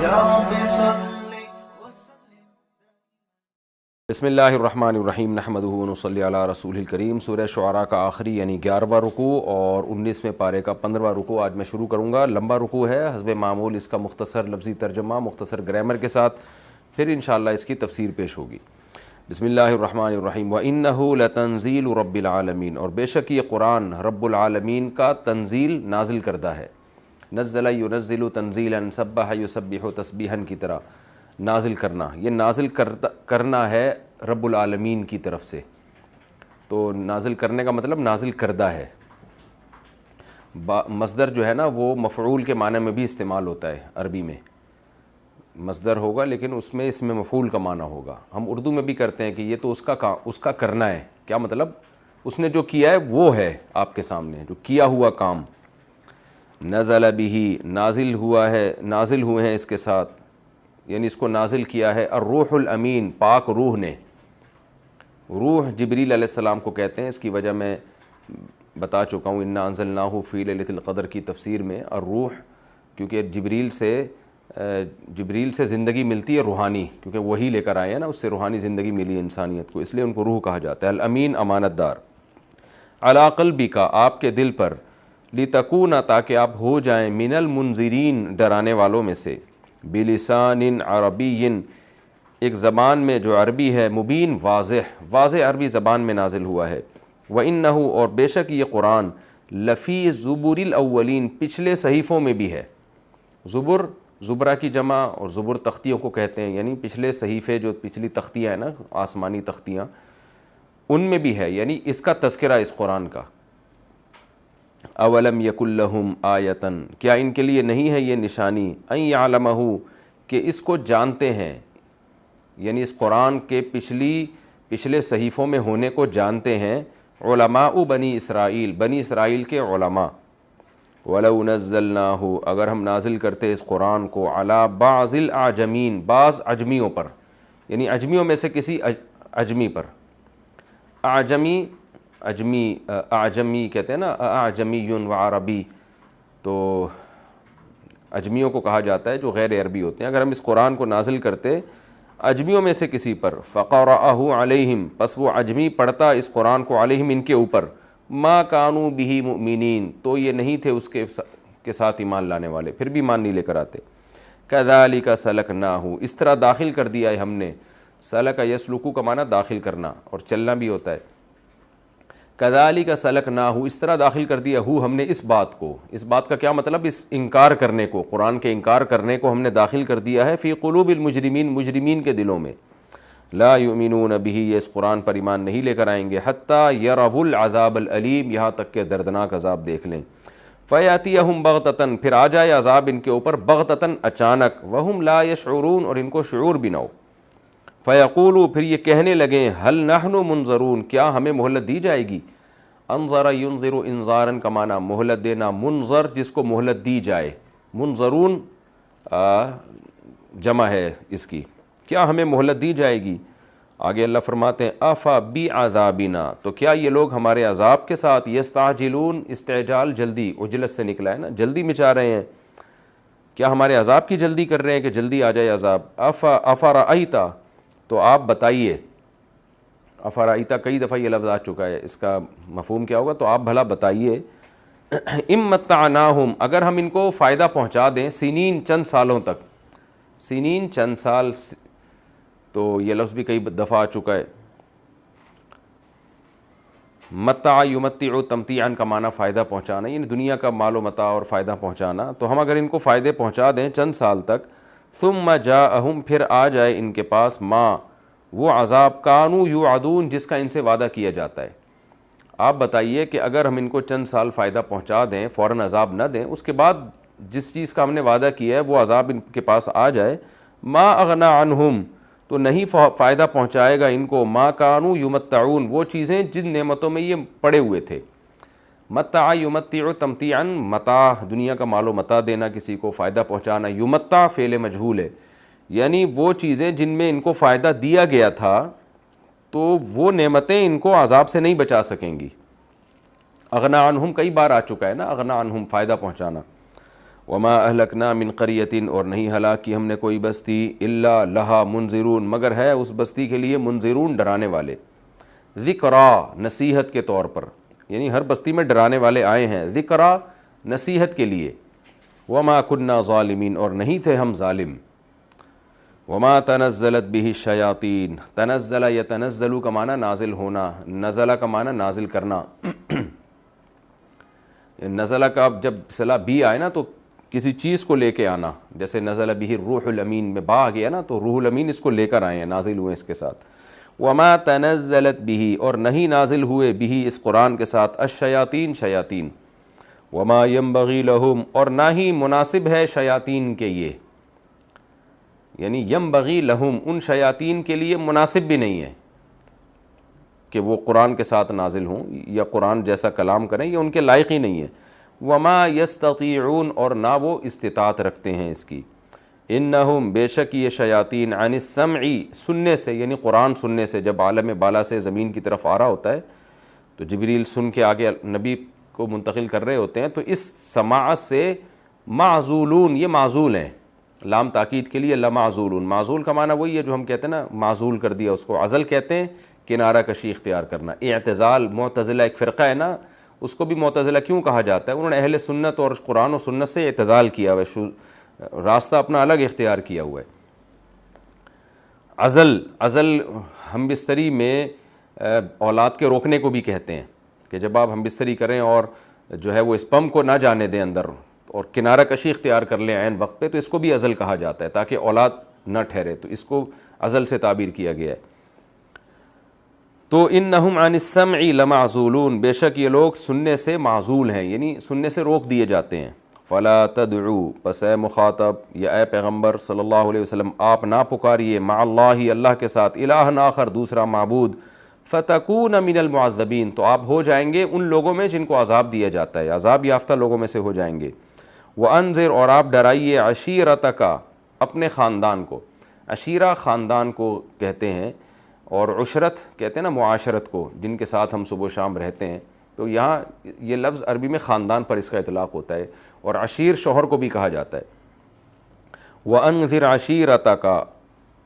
یا رب صل بسم اللہ الرحمن الرحیم نحمدہ ونصلی علی رسول الکریم۔ سورہ شعراء کا آخری یعنی 11واں رکوع اور 19ویں پارے کا 15واں رکوع آج میں شروع کروں گا۔ لمبا رکوع ہے، حسب معمول اس کا مختصر لفظی ترجمہ مختصر گرامر کے ساتھ پھر انشاءاللہ اس کی تفسیر پیش ہوگی۔ بسم اللہ الرحمن الرحیم۔ وَإِنَّهُ لَتَنزِيلُ رَبِّ الْعَالَمِينَ، اور بے شک یہ قرآن رب العالمین کا تنزیل نازل کردہ ہے۔ نزل ينزل تنزیلا، سبح یسبح تسبیحا کی طرح نازل کرنا، یہ نازل کرنا ہے رب العالمین کی طرف سے۔ تو نازل کرنے کا مطلب نازل کردہ ہے۔ مصدر جو ہے نا وہ مفعول کے معنی میں بھی استعمال ہوتا ہے عربی میں، مصدر ہوگا لیکن اس میں مفعول کا معنی ہوگا۔ ہم اردو میں بھی کرتے ہیں کہ یہ تو اس کا کرنا ہے، کیا مطلب اس نے جو کیا ہے وہ ہے آپ کے سامنے جو کیا ہوا کام۔ نزل بہ، نازل ہوا ہے، نازل ہوئے ہیں اس کے ساتھ، یعنی اس کو نازل کیا ہے الروح الامین، پاک روح نے۔ روح جبریل علیہ السلام کو کہتے ہیں، اس کی وجہ میں بتا چکا ہوں انا انزلناہ فی لیلۃ القدر کی تفسیر میں۔ الروح کیونکہ جبریل سے زندگی ملتی ہے روحانی، کیونکہ وہی لے کر آئے ہیں نا، اس سے روحانی زندگی ملی ہے انسانیت کو، اس لیے ان کو روح کہا جاتا ہے۔ الامین، امانت دار۔ علی قلبک، آپ کے دل پر، لتکون، تاکہ آپ ہو جائیں، من المنذرین، ڈرانے والوں میں سے، بلسان عربی، ایک زبان میں جو عربی ہے، مبین، واضح عربی زبان میں نازل ہوا ہے۔ وَإِنَّهُ، اور بے شک یہ قرآن، لفی زبور الاولین، پچھلے صحیفوں میں بھی ہے۔ زبر، زبرہ کی جمع، اور زبر تختیوں کو کہتے ہیں، یعنی پچھلے صحیفے جو پچھلی تختیاں ہیں نا، آسمانی تختیاں، ان میں بھی ہے، یعنی اس کا تذکرہ اس قرآن کا۔ اولم یکن لہم آیتن، کیا ان کے لیے نہیں ہے یہ نشانی، ان یعلمہ، کہ اس کو جانتے ہیں، یعنی اس قرآن کے پچھلے صحیفوں میں ہونے کو جانتے ہیں، علماء بنی اسرائیل کے علماء۔ وَلَوْ نَزَّلْنَاهُ، اگر ہم نازل کرتے اس قرآن کو، عَلَى بَعْضِ الْأَعْجَمِينَ، بعض عجمیوں پر، یعنی عجمیوں میں سے کسی عجمی پر۔ اعجمی کہتے ہیں نا، اعجمی و عربی، تو عجمیوں کو کہا جاتا ہے جو غیر عربی ہوتے ہیں۔ اگر ہم اس قرآن کو نازل کرتے عجمیوں میں سے کسی پر، فَقَرَأَهُ عَلَيْهِمْ، پس وہ عجمی پڑھتا اس قرآن کو، علیہم، ان کے اوپر، مَا كَانُوا بِهِ مُؤْمِنِينَ، تو یہ نہیں تھے اس کے ساتھ ایمان لانے والے، پھر بھی ایمان نہیں لے کر آتے۔ كَذَلِكَ سَلَكْنَاهُ، اس طرح داخل کر دیا ہے ہم نے۔ سلک یسلکو کا معنی داخل کرنا اور چلنا بھی ہوتا ہے۔ كَذَلِكَ سَلَكْنَاهُ، اس طرح داخل کر دیا ہم نے اس بات کو۔ اس بات کا کیا مطلب؟ اس انکار کرنے کو، قرآن کے انکار کرنے کو ہم نے داخل کر دیا ہے، فی قلوب المجرمین، مجرمین کے دلوں میں۔ لا یؤمنون بہ، یہ اس قرآن پر ایمان نہیں لے کر آئیں گے، حتی یروا العذاب العلیم، یہاں تک کہ دردناک عذاب دیکھ لیں۔ فیاتیہم بغتۃ، پھر آ جائے عذاب ان کے اوپر، بغتۃ، اچانک، وہم لا یشعرون، اور ان کو شعور بھی نہ ہو۔ فیقولوا، پھر یہ کہنے لگیں، ہل نحن منظرون، کیا ہمیں مہلت دی جائے گی؟ انظر ینظر انظارا کا معنی مہلت دینا، منظر جس کو مہلت دی جائے، منظرون جمع ہے اس کی، کیا ہمیں مہلت دی جائے گی؟ آگے اللہ فرماتے ہیں، افا بعذابنا، تو کیا یہ لوگ ہمارے عذاب کے ساتھ، یستعجلون، استعجال جلدی، عجلت سے نکلا ہے نا، جلدی مچا رہے ہیں، کیا ہمارے عذاب کی جلدی کر رہے ہیں کہ جلدی آ جائے عذاب؟ افرأیت، تو آپ بتائیے، افرأیت کئی دفعہ یہ لفظ آ چکا ہے، اس کا مفہوم کیا ہوگا؟ تو آپ بھلا بتائیے، ام متعناہم، اگر ہم ان کو فائدہ پہنچا دیں، سنین، چند سالوں تک، سنین چند سال، تو یہ لفظ بھی کئی دفعہ آ چکا ہے۔ متع یمتع تمتیعا کا معنی فائدہ پہنچانا، یعنی دنیا کا مال و متاع اور فائدہ پہنچانا، تو ہم اگر ان کو فائدے پہنچا دیں چند سال تک، ثم جاءہم، پھر آ جائے ان کے پاس، ما، وہ عذاب، کانوا یوعدون، جس کا ان سے وعدہ کیا جاتا ہے۔ آپ بتائیے کہ اگر ہم ان کو چند سال فائدہ پہنچا دیں، فوراً عذاب نہ دیں، اس کے بعد جس چیز کا ہم نے وعدہ کیا ہے وہ عذاب ان کے پاس آ جائے، ما اغنی عنہم، تو نہیں فائدہ پہنچائے گا ان کو، ما کانوا یمتعون، وہ چیزیں جن نعمتوں میں یہ پڑے ہوئے تھے۔ متع یمتع تمتیعا، متاع دنیا کا مال و متاع دینا کسی کو، فائدہ پہنچانا، یمتع فعل مجہول ہے، یعنی وہ چیزیں جن میں ان کو فائدہ دیا گیا تھا، تو وہ نعمتیں ان کو عذاب سے نہیں بچا سکیں گی۔ اغنی عنہم کئی بار آ چکا ہے نا، اغنی عنہم فائدہ پہنچانا۔ وما اہلکنا من قریۃ، اور نہیں ہلاک کی ہم نے کوئی بستی، الا لہا منذرون، مگر ہے اس بستی کے لیے منذرون ڈرانے والے، ذکرا نصیحت کے طور پر، یعنی ہر بستی میں ڈرانے والے آئے ہیں، ذکرا نصیحت کے لیے، وما کنا ظالمین، اور نہیں تھے ہم ظالم، وما تنزلت به الشیاطین، تنزل یتنزل کا معنی نازل ہونا، نزلہ کا معنی نازل کرنا، نزلہ کا جب صلہ بھی آئے نا تو کسی چیز کو لے کے آنا، جیسے نزل به الروح الامین میں با آ گیا نا، تو روح الامین اس کو لے کر آئے ہیں، نازل ہوئے اس کے ساتھ، وما تنزلت به، اور نہیں نازل ہوئے به اس قرآن کے ساتھ، الشیاطین شیاطین، وما ینبغی لہم، اور نہ ہی مناسب ہے شیاطین کے یہ، یعنی ینبغی لہم، ان شیاطین کے لیے مناسب بھی نہیں ہے کہ وہ قرآن کے ساتھ نازل ہوں یا قرآن جیسا کلام کریں، یہ ان کے لائق ہی نہیں ہے، وما یستطیعون، اور نہ وہ استطاعت رکھتے ہیں اس کی، انہم بے شک یہ شیاطین، عن السمع سننے سے، یعنی قرآن سننے سے، جب عالم بالا سے زمین کی طرف آ رہا ہوتا ہے تو جبریل سن کے آگے نبی کو منتقل کر رہے ہوتے ہیں، تو اس سماعت سے معزولون، یہ معزول ہیں، لام تاکید کے لیے لمعزولون، معزول کا معنی وہی ہے جو ہم کہتے ہیں نا معزول کر دیا، اس کو عزل کہتے ہیں، کنارہ کشی اختیار کرنا، اعتزال، معتزلہ ایک فرقہ ہے نا، اس کو بھی معتزلہ کیوں کہا جاتا ہے، انہوں نے اہل سنت اور قرآن و سنت سے اعتزال کیا ہوا ہے، راستہ اپنا الگ اختیار کیا ہوا ہے۔ عزل ہم بستری میں اولاد کے روکنے کو بھی کہتے ہیں، کہ جب آپ ہم بستری کریں اور جو ہے وہ اسپم کو نہ جانے دیں اندر اور کنارہ کشی اختیار کر لیں عین وقت پہ، تو اس کو بھی عزل کہا جاتا ہے، تاکہ اولاد نہ ٹھہرے، تو اس کو عزل سے تعبیر کیا گیا ہے۔ تو انہم عن السمع لمعزولون، بے شک یہ لوگ سننے سے معزول ہیں، یعنی سننے سے روک دیے جاتے ہیں۔ فلا تدعو، پس اے مخاطب یا اے پیغمبر صلی اللہ علیہ وسلم، آپ نہ پکاریے مع اللہ، اللہ کے ساتھ، الہ آخر، دوسرا معبود، فتکون من المعذبین، تو آپ ہو جائیں گے ان لوگوں میں جن کو عذاب دیا جاتا ہے، عذاب یافتہ لوگوں میں سے ہو جائیں گے۔ وانذر، اور آپ ڈرائیے، عشیرتک، اپنے خاندان کو، عشیرہ خاندان کو کہتے ہیں، اور عشرت کہتے ہیں نا معاشرت کو، جن کے ساتھ ہم صبح و شام رہتے ہیں، تو یہاں یہ لفظ عربی میں خاندان پر اس کا اطلاق ہوتا ہے، اور عشیر شوہر کو بھی کہا جاتا ہے۔ وانذر عشیرتک،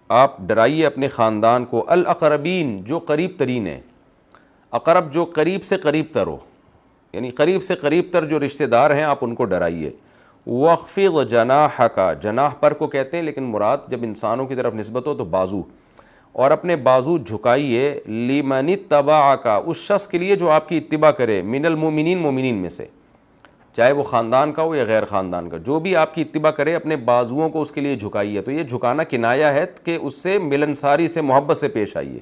آپ ڈرائیے اپنے خاندان کو، الاقربین، جو قریب ترین ہیں، اقرب جو قریب سے قریب تر ہو، یعنی قریب سے قریب تر جو رشتہ دار ہیں آپ ان کو ڈرائیے۔ وَخْفِضْ جَنَاحَكَ، جناح پر کو کہتے ہیں، لیکن مراد جب انسانوں کی طرف نسبت ہو تو بازو، اور اپنے بازو جھکائیے، لِمَنِ اتَّبَعَكَ، اس شخص کے لیے جو آپ کی اتباع کرے، من المؤمنین، مومنین میں سے، چاہے وہ خاندان کا ہو یا غیر خاندان کا، جو بھی آپ کی اتباع کرے اپنے بازوؤں کو اس کے لیے جھکائیے۔ تو یہ جھکانا کنایا ہے کہ اس سے ملنساری سے، محبت سے پیش آئیے۔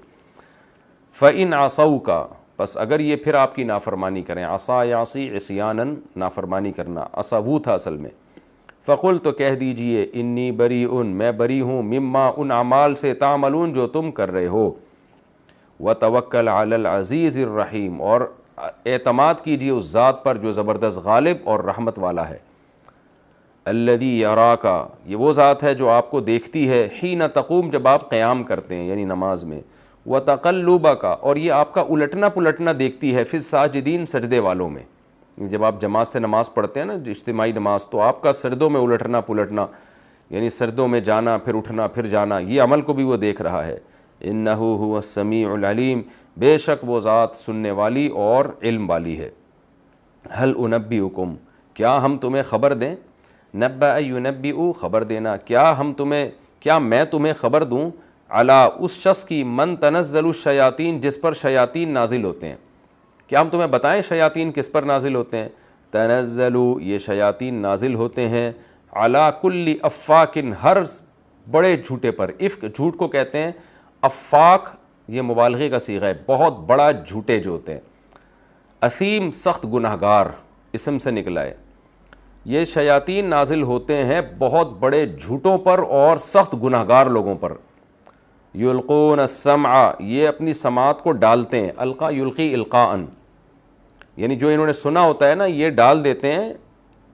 فَإِنْ عَصَوْكَ، پس اگر یہ پھر آپ کی نافرمانی کریں، عصا یعصی عصیاناً، نافرمانی کرنا، عصوو تھا اصل میں، فقل، تو کہہ دیجئے، انی بریئن، میں بری ہوں، مما، ان اعمال سے، تعملون، جو تم کر رہے ہو، وتوکل علی العزیز الرحیم، اور اعتماد کیجئے اس ذات پر جو زبردست غالب اور رحمت والا ہے، الذی یراک، یہ وہ ذات ہے جو آپ کو دیکھتی ہے، حین تقوم، جب آپ قیام کرتے ہیں یعنی نماز میں، وتقلبک، اور یہ آپ کا الٹنا پلٹنا دیکھتی ہے، فی الساجدین، سجدے والوں میں، جب آپ جماعت سے نماز پڑھتے ہیں نا اجتماعی نماز، تو آپ کا سجدوں میں الٹنا پلٹنا، یعنی سجدوں میں جانا پھر اٹھنا پھر جانا، یہ عمل کو بھی وہ دیکھ رہا ہے۔ انہ هو السمیع العلیم، بے شک وہ ذات سننے والی اور علم والی ہے۔ هل انبئکم، کیا ہم تمہیں خبر دیں، نبأ ینبئ، خبر دینا، کیا میں تمہیں خبر دوں، علی، اس شخص کی، من تنزل الشیاطین، جس پر شیاطین نازل ہوتے ہیں، کیا ہم تمہیں بتائیں شیاطین کس پر نازل ہوتے ہیں؟ تنزلوا، یہ شیاطین نازل ہوتے ہیں، علی کل افاک، ہر بڑے جھوٹے پر، افک جھوٹ کو کہتے ہیں، افاک یہ مبالغے کا صیغہ ہے، بہت بڑا جھوٹے جو ہوتے ہیں، اثیم سخت گناہگار اسم سے نکلا ہے، یہ شیاطین نازل ہوتے ہیں بہت بڑے جھوٹوں پر اور سخت گناہگار لوگوں پر۔ یلقون السمع، یہ اپنی سماعت کو ڈالتے ہیں، القا یلقی القاء، یعنی جو انہوں نے سنا ہوتا ہے نا یہ ڈال دیتے ہیں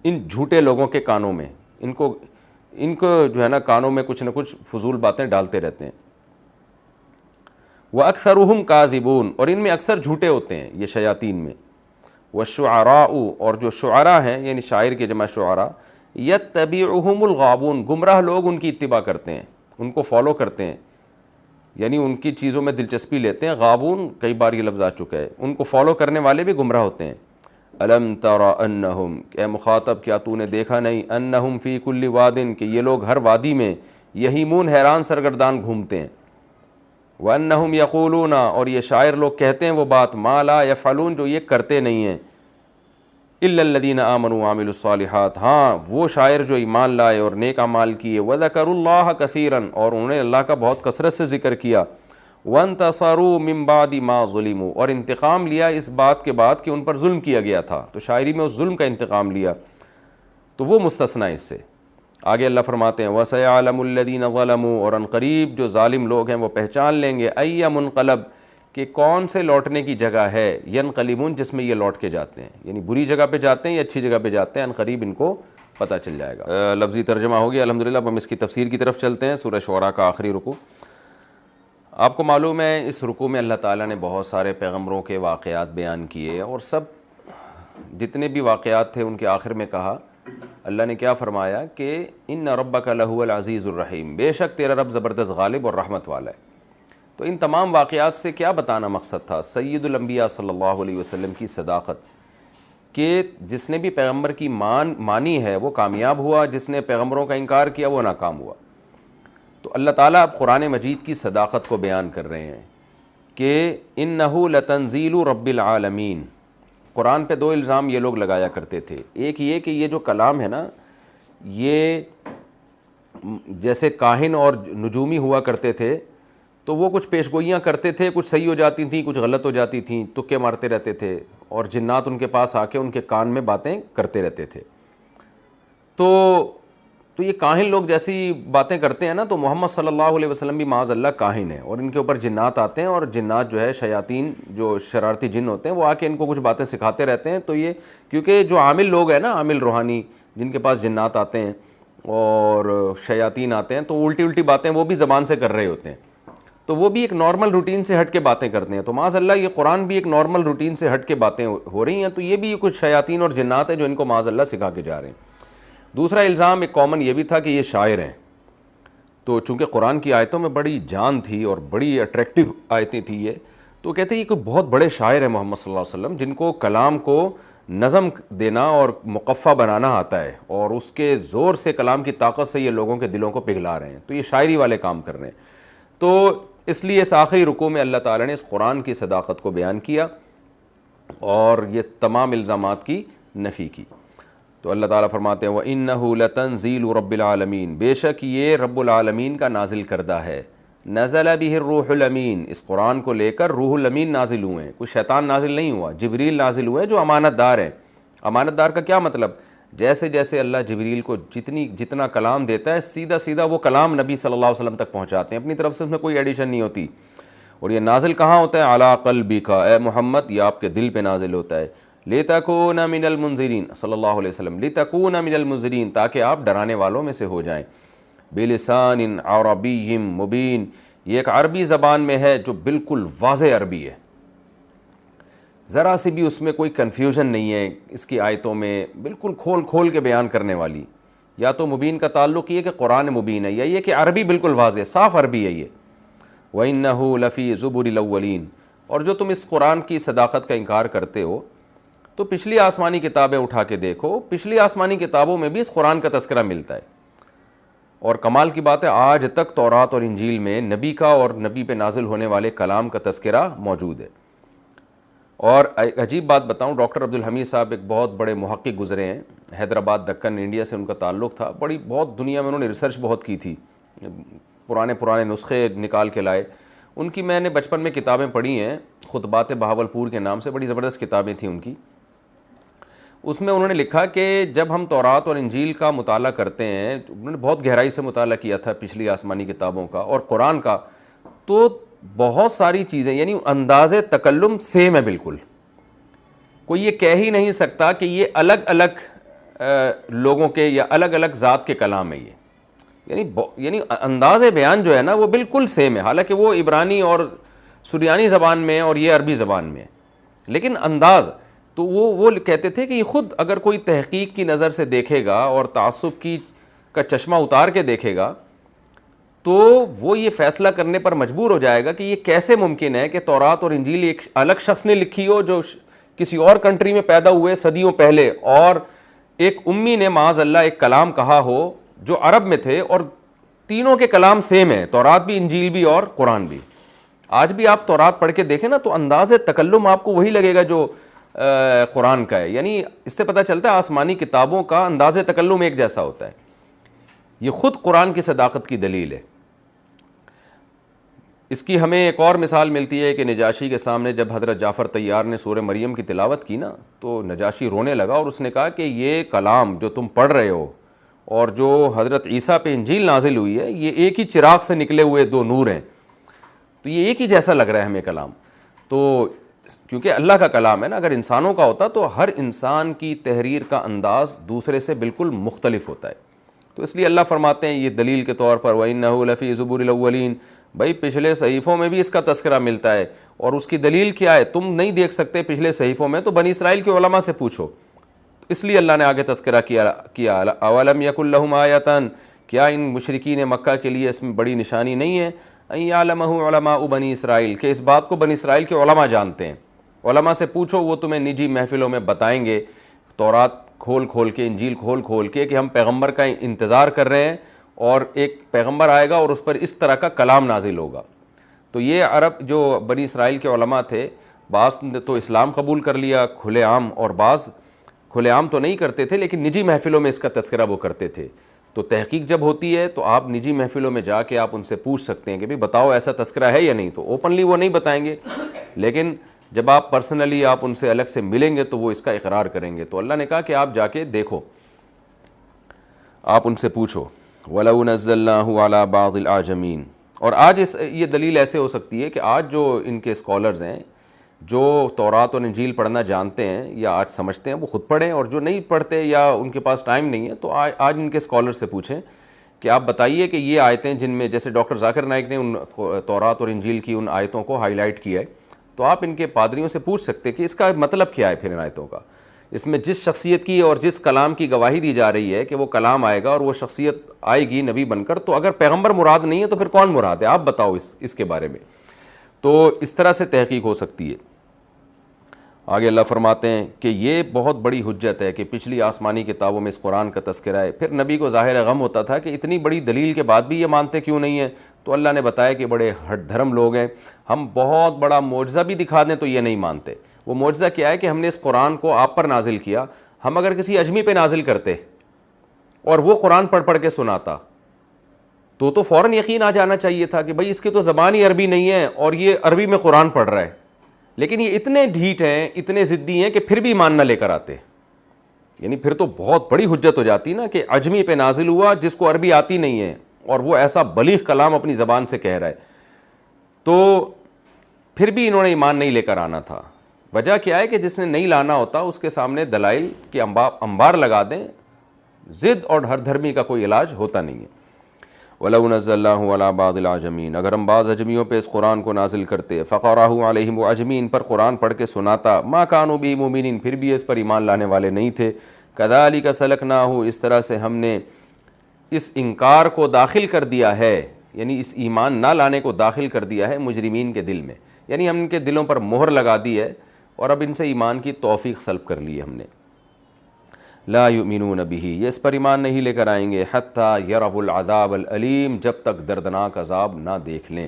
ان جھوٹے لوگوں کے کانوں میں، ان کو جو ہے نا کانوں میں کچھ نہ کچھ فضول باتیں ڈالتے رہتے ہیں۔ وَأَكْثَرُهُمْ كَاذِبُونَ، اور ان میں اکثر جھوٹے ہوتے ہیں یہ شیاطین میں۔ وَالشُّعَرَاءُ، اور جو شعراء ہیں یعنی شاعر کے جمع شعراء، یتبعہم الغاوون، گمراہ لوگ ان کی اتباع کرتے ہیں، ان کو فالو کرتے ہیں، یعنی ان کی چیزوں میں دلچسپی لیتے ہیں. غاوون کئی بار یہ لفظ آ چکا ہے، ان کو فالو کرنے والے بھی گمراہ ہوتے ہیں. الم تر انہم، اے مخاطب کیا تو نے دیکھا نہیں، انہم فی کل وادن، کہ یہ لوگ ہر وادی میں، یہیمون حیران سرگردان گھومتے ہیں. وانہم یقولون، اور یہ شاعر لوگ کہتے ہیں وہ بات، ما لا یفعلون، جو یہ کرتے نہیں ہیں. الا الذین آمنوا وعملوا الصالحات، ہاں وہ شاعر جو ایمان لائے اور نیک اعمال کیے. وذکروا اللہ کثیرا، اور انہوں نے اللہ کا بہت کثرت سے ذکر کیا. وانتصروا من بعد ما ظلموا، اور انتقام لیا اس بات کے بعد کہ ان پر ظلم کیا گیا تھا، تو شاعری میں اس ظلم کا انتقام لیا، تو وہ مستثنی اس سے. آگے اللہ فرماتے ہیں وَسَيَعْلَمُ الَّذِينَ ظَلَمُوا، اور عنقریب جو ظالم لوگ ہیں وہ پہچان لیں گے، اَيَّ مُنْقَلَب، کہ کون سے لوٹنے کی جگہ ہے، ینقلبون، جس میں یہ لوٹ کے جاتے ہیں، یعنی بری جگہ پہ جاتے ہیں یا اچھی جگہ پہ جاتے ہیں، عنقریب ان کو پتہ چل جائے گا. لفظی ترجمہ ہو گیا الحمدللہ. اب ہم اس کی تفسیر کی طرف چلتے ہیں. سورہ شعراء کا آخری رکوع. آپ کو معلوم ہے اس رکوع میں اللہ تعالیٰ نے بہت سارے پیغمبروں کے واقعات بیان کیے، اور سب جتنے بھی واقعات تھے ان کے آخر میں کہا اللہ نے کیا فرمایا کہ ان ربک لہو العزیز الرحیم، بے شک تیرا رب زبردست غالب اور رحمت والا ہے. تو ان تمام واقعات سے کیا بتانا مقصد تھا؟ سید الانبیاء صلی اللہ علیہ وسلم کی صداقت، کہ جس نے بھی پیغمبر کی مانی ہے وہ کامیاب ہوا، جس نے پیغمبروں کا انکار کیا وہ ناکام ہوا. تو اللہ تعالیٰ اب قرآن مجید کی صداقت کو بیان کر رہے ہیں کہ انہ لتنزیل رب العالمین. قرآن پہ دو الزام یہ لوگ لگایا کرتے تھے. ایک یہ کہ یہ جو کلام ہے نا، یہ جیسے کاہن اور نجومی ہوا کرتے تھے تو وہ کچھ پیشگوئیاں کرتے تھے، کچھ صحیح ہو جاتی تھیں کچھ غلط ہو جاتی تھیں، تکے مارتے رہتے تھے، اور جنات ان کے پاس آ کے ان کے کان میں باتیں کرتے رہتے تھے. تو یہ کاہن لوگ جیسی باتیں کرتے ہیں نا، تو محمد صلی اللہ علیہ وسلم بھی معاذ اللہ کاہن ہیں، اور ان کے اوپر جنات آتے ہیں، اور جنات جو ہے شیاطین جو شرارتی جن ہوتے ہیں وہ آ کے ان کو کچھ باتیں سکھاتے رہتے ہیں. تو یہ کیونکہ جو عامل لوگ ہیں نا، عامل روحانی جن کے پاس جنات آتے ہیں اور شیاطین آتے ہیں، تو الٹی باتیں وہ بھی زبان سے کر رہے ہوتے ہیں، تو وہ بھی ایک نارمل روٹین سے ہٹ کے باتیں کرتے ہیں. تو معاذ اللہ یہ قرآن بھی ایک نارمل روٹین سے ہٹ کے باتیں ہو رہی ہیں، تو یہ بھی کچھ شیاطین اور جنات ہیں جو ان کو معاذ اللہ سکھا کے جا رہے ہیں. دوسرا الزام ایک کامن یہ بھی تھا کہ یہ شاعر ہیں. تو چونکہ قرآن کی آیتوں میں بڑی جان تھی اور بڑی اٹریکٹیو آیتیں تھیں یہ، تو کہتے ہیں یہ کوئی بہت بڑے شاعر ہیں محمد صلی اللہ علیہ وسلم، جن کو کلام کو نظم دینا اور مقفع بنانا آتا ہے، اور اس کے زور سے کلام کی طاقت سے یہ لوگوں کے دلوں کو پگھلا رہے ہیں. تو یہ شاعری والے کام کر رہے ہیں. تو اس لیے اس آخری رکوع میں اللہ تعالیٰ نے اس قرآن کی صداقت کو بیان کیا اور یہ تمام الزامات کی نفی کی. تو اللہ تعالیٰ فرماتے ہیں وَإِنَّهُ لَتَنزِيلُ رَبِّ الْعَالَمِينَ، بے شک یہ رب العالمین کا نازل کردہ ہے. نزل به الروح الامین، اس قرآن کو لے کر روح الامین نازل ہوئے ہیں، کوئی شیطان نازل نہیں ہوا، جبریل نازل ہوئے جو امانت دار ہیں. امانت دار کا کیا مطلب؟ جیسے جیسے اللہ جبریل کو جتنا کلام دیتا ہے سیدھا وہ کلام نبی صلی اللہ علیہ وسلم تک پہنچاتے ہیں، اپنی طرف سے اس میں کوئی ایڈیشن نہیں ہوتی. اور یہ نازل کہاں ہوتا ہے؟ علی قلبک، اے محمد یہ آپ کے دل پہ نازل ہوتا ہے. لِتَكُونَ مِنَ الْمُنذِرِينَ، صلی اللہ علیہ وسلم، لِتَكُونَ مِنَ الْمُنذِرِينَ، تاکہ آپ ڈرانے والوں میں سے ہو جائیں. بِلِسَانٍ عَرَبِيٍّ مُبِينٍ، یہ ایک عربی زبان میں ہے جو بالکل واضح عربی ہے، ذرا سی بھی اس میں کوئی کنفیوژن نہیں ہے. اس کی آیتوں میں بالکل کھول کے بیان کرنے والی. یا تو مبین کا تعلق یہ کہ قرآن مبین ہے، یا یہ کہ عربی بالکل واضح صاف عربی ہے یہ. وَإِنَّهُ لَفِي زُبُرِ الْأَوَّلِينَ، اور جو تم اس قرآن کی صداقت کا انکار کرتے ہو تو پچھلی آسمانی کتابیں اٹھا کے دیکھو، پچھلی آسمانی کتابوں میں بھی اس قرآن کا تذکرہ ملتا ہے. اور کمال کی بات ہے آج تک تورات اور انجیل میں نبی کا اور نبی پہ نازل ہونے والے کلام کا تذکرہ موجود ہے. اور عجیب بات بتاؤں، ڈاکٹر عبدالحمید صاحب ایک بہت بڑے محقق گزرے ہیں، حیدرآباد دکن انڈیا سے ان کا تعلق تھا. بہت دنیا میں انہوں نے ریسرچ بہت کی تھی، پرانے نسخے نکال کے لائے. ان کی میں نے بچپن میں کتابیں پڑھی ہیں، خطبات بہاولپور کے نام سے، بڑی زبردست کتابیں تھیں ان کی. اس میں انہوں نے لکھا کہ جب ہم تورات اور انجیل کا مطالعہ کرتے ہیں، انہوں نے بہت گہرائی سے مطالعہ کیا تھا پچھلی آسمانی کتابوں کا اور قرآن کا، تو بہت ساری چیزیں یعنی انداز تکلم سیم ہے بالکل. کوئی یہ کہہ ہی نہیں سکتا کہ یہ الگ الگ لوگوں کے یا الگ الگ ذات کے کلام ہے یہ، یعنی انداز بیان جو ہے نا وہ بالکل سیم ہے، حالانکہ وہ عبرانی اور سریانی زبان میں اور یہ عربی زبان میں ہے، لیکن انداز. تو وہ کہتے تھے کہ یہ خود اگر کوئی تحقیق کی نظر سے دیکھے گا اور تعصب کا چشمہ اتار کے دیکھے گا تو وہ یہ فیصلہ کرنے پر مجبور ہو جائے گا کہ یہ کیسے ممکن ہے کہ تورات اور انجیل ایک الگ شخص نے لکھی ہو جو کسی اور کنٹری میں پیدا ہوئے صدیوں پہلے، اور ایک امی نے معاذ اللہ ایک کلام کہا ہو جو عرب میں تھے، اور تینوں کے کلام سیم ہیں، تورات بھی، انجیل بھی اور قرآن بھی۔ آج بھی آپ تورات پڑھ کے دیکھیں نا تو انداز تکلم آپ کو وہی لگے گا جو قرآن کا ہے، یعنی اس سے پتہ چلتا ہے آسمانی کتابوں کا انداز تکلم ایک جیسا ہوتا ہے۔ یہ خود قرآن کی صداقت کی دلیل ہے۔ اس کی ہمیں ایک اور مثال ملتی ہے کہ نجاشی کے سامنے جب حضرت جعفر طیار نے سورہ مریم کی تلاوت کی نا تو نجاشی رونے لگا، اور اس نے کہا کہ یہ کلام جو تم پڑھ رہے ہو اور جو حضرت عیسیٰ پہ انجیل نازل ہوئی ہے یہ ایک ہی چراغ سے نکلے ہوئے دو نور ہیں، تو یہ ایک ہی جیسا لگ رہا ہے ہمیں کلام۔ تو کیونکہ اللہ کا کلام ہے نا، اگر انسانوں کا ہوتا تو ہر انسان کی تحریر کا انداز دوسرے سے بالکل مختلف ہوتا ہے۔ تو اس لیے اللہ فرماتے ہیں یہ دلیل کے طور پر وَإِنَّهُ لَفِي زُبُرِ الْأَوَّلِينَ، بھائی پچھلے صحیفوں میں بھی اس کا تذکرہ ملتا ہے، اور اس کی دلیل کیا ہے؟ تم نہیں دیکھ سکتے پچھلے صحیفوں میں تو بنی اسرائیل کے علماء سے پوچھو۔ اس لیے اللہ نے آگے تذکرہ کیا اَوَلَمْ يَكُنْ لَهُمْ آیَةً، کیا ان مشرکین مکہ کے لیے اس میں بڑی نشانی نہیں ہے أَن يَعْلَمَهُ عُلَمَاءُ بنی اسرائیل، کہ اس بات کو بنی اسرائیل کے علماء جانتے ہیں۔ علماء سے پوچھو، وہ تمہیں نجی محفلوں میں بتائیں گے، تورات کھول کھول کے، انجیل کھول کھول کے، کہ ہم پیغمبر کا انتظار کر رہے ہیں اور ایک پیغمبر آئے گا اور اس پر اس طرح کا کلام نازل ہوگا۔ تو یہ عرب جو بنی اسرائیل کے علماء تھے، بعض نے تو اسلام قبول کر لیا کھلے عام، اور بعض کھلے عام تو نہیں کرتے تھے لیکن نجی محفلوں میں اس کا تذکرہ وہ کرتے تھے۔ تو تحقیق جب ہوتی ہے تو آپ نجی محفلوں میں جا کے آپ ان سے پوچھ سکتے ہیں کہ بھئی بتاؤ ایسا تذکرہ ہے یا نہیں، تو اوپنلی وہ نہیں بتائیں گے، لیکن جب آپ پرسنلی آپ ان سے الگ سے ملیں گے تو وہ اس کا اقرار کریں گے۔ تو اللہ نے کہا کہ آپ جا کے دیکھو، آپ ان سے پوچھو۔ وَلَوْ نَزَّلْنَاهُ عَلَى بَعْضِ الْأَعْجَمِينَ، اور آج یہ دلیل ایسے ہو سکتی ہے کہ آج جو ان کے اسکالرز ہیں جو تورات اور انجیل پڑھنا جانتے ہیں یا آج سمجھتے ہیں وہ خود پڑھیں، اور جو نہیں پڑھتے یا ان کے پاس ٹائم نہیں ہے تو آج ان کے اسکالر سے پوچھیں کہ آپ بتائیے کہ یہ آیتیں جن میں، جیسے ڈاکٹر ذاکر نائک نے ان تورات اور انجیل کی ان آیتوں کو ہائی لائٹ کیا ہے، تو آپ ان کے پادریوں سے پوچھ سکتے کہ اس کا مطلب کیا ہے پھر ان آیتوں کا۔ اس میں جس شخصیت کی اور جس کلام کی گواہی دی جا رہی ہے کہ وہ کلام آئے گا اور وہ شخصیت آئے گی نبی بن کر، تو اگر پیغمبر مراد نہیں ہے تو پھر کون مراد ہے؟ آپ بتاؤ اس کے بارے میں۔ تو اس طرح سے تحقیق ہو سکتی ہے۔ آگے اللہ فرماتے ہیں کہ یہ بہت بڑی حجت ہے کہ پچھلی آسمانی کتابوں میں اس قرآن کا تذکرہ ہے۔ پھر نبی کو ظاہر غم ہوتا تھا کہ اتنی بڑی دلیل کے بعد بھی یہ مانتے کیوں نہیں ہیں، تو اللہ نے بتایا کہ بڑے ہٹ دھرم لوگ ہیں، ہم بہت بڑا معجزہ بھی دکھا دیں تو یہ نہیں مانتے۔ وہ معجزہ کیا ہے کہ ہم نے اس قرآن کو آپ پر نازل کیا، ہم اگر کسی اجمی پہ نازل کرتے اور وہ قرآن پڑھ پڑھ کے سناتا تو فوراً یقین آ جانا چاہیے تھا کہ بھئی اس کی تو زبان ہی عربی نہیں ہے اور یہ عربی میں قرآن پڑھ رہا ہے، لیکن یہ اتنے ڈھیٹ ہیں، اتنے ضدی ہیں کہ پھر بھی ایمان نہ لے کر آتے۔ یعنی پھر تو بہت بڑی حجت ہو جاتی نا کہ اجمی پہ نازل ہوا جس کو عربی آتی نہیں ہے اور وہ ایسا بلیغ کلام اپنی زبان سے کہہ رہا ہے، تو پھر بھی انہوں نے ایمان نہیں لے کر آنا تھا۔ وجہ کیا ہے کہ جس نے نہیں لانا ہوتا اس کے سامنے دلائل کے انبار لگا دیں، ضد اور ہر دھرمی کا کوئی علاج ہوتا نہیں ہے۔ وَلَوْ نَزَّلْنَاهُ عَلَى بَعْضِ الْأَعْجَمِينَ، اگر ہم بعض اجمیوں پہ اس قرآن کو نازل کرتے، فَقَرَأَهُ عَلَيْهِمْ، وہ اجمی ان پر قرآن پڑھ کے سناتا، مَا كَانُوا بِهِ مُؤْمِنِينَ، پھر بھی اس پر ایمان لانے والے نہیں تھے۔ كَذَلِكَ سَلَكْنَاهُ، اس طرح سے ہم نے اس انکار کو داخل کر دیا ہے، یعنی اس ایمان نہ لانے کو داخل کر دیا ہے مجرمین کے دل میں، یعنی ہم ان کے دلوں پر مہر لگا دی ہے اور اب ان سے ایمان کی توفیق سلب کر لی ہے ہم نے۔ لا یؤمنون بہ، یہ اس پر ایمان نہیں لے کر آئیں گے، حتی یروا العذاب العلیم، جب تک دردناک عذاب نہ دیکھ لیں۔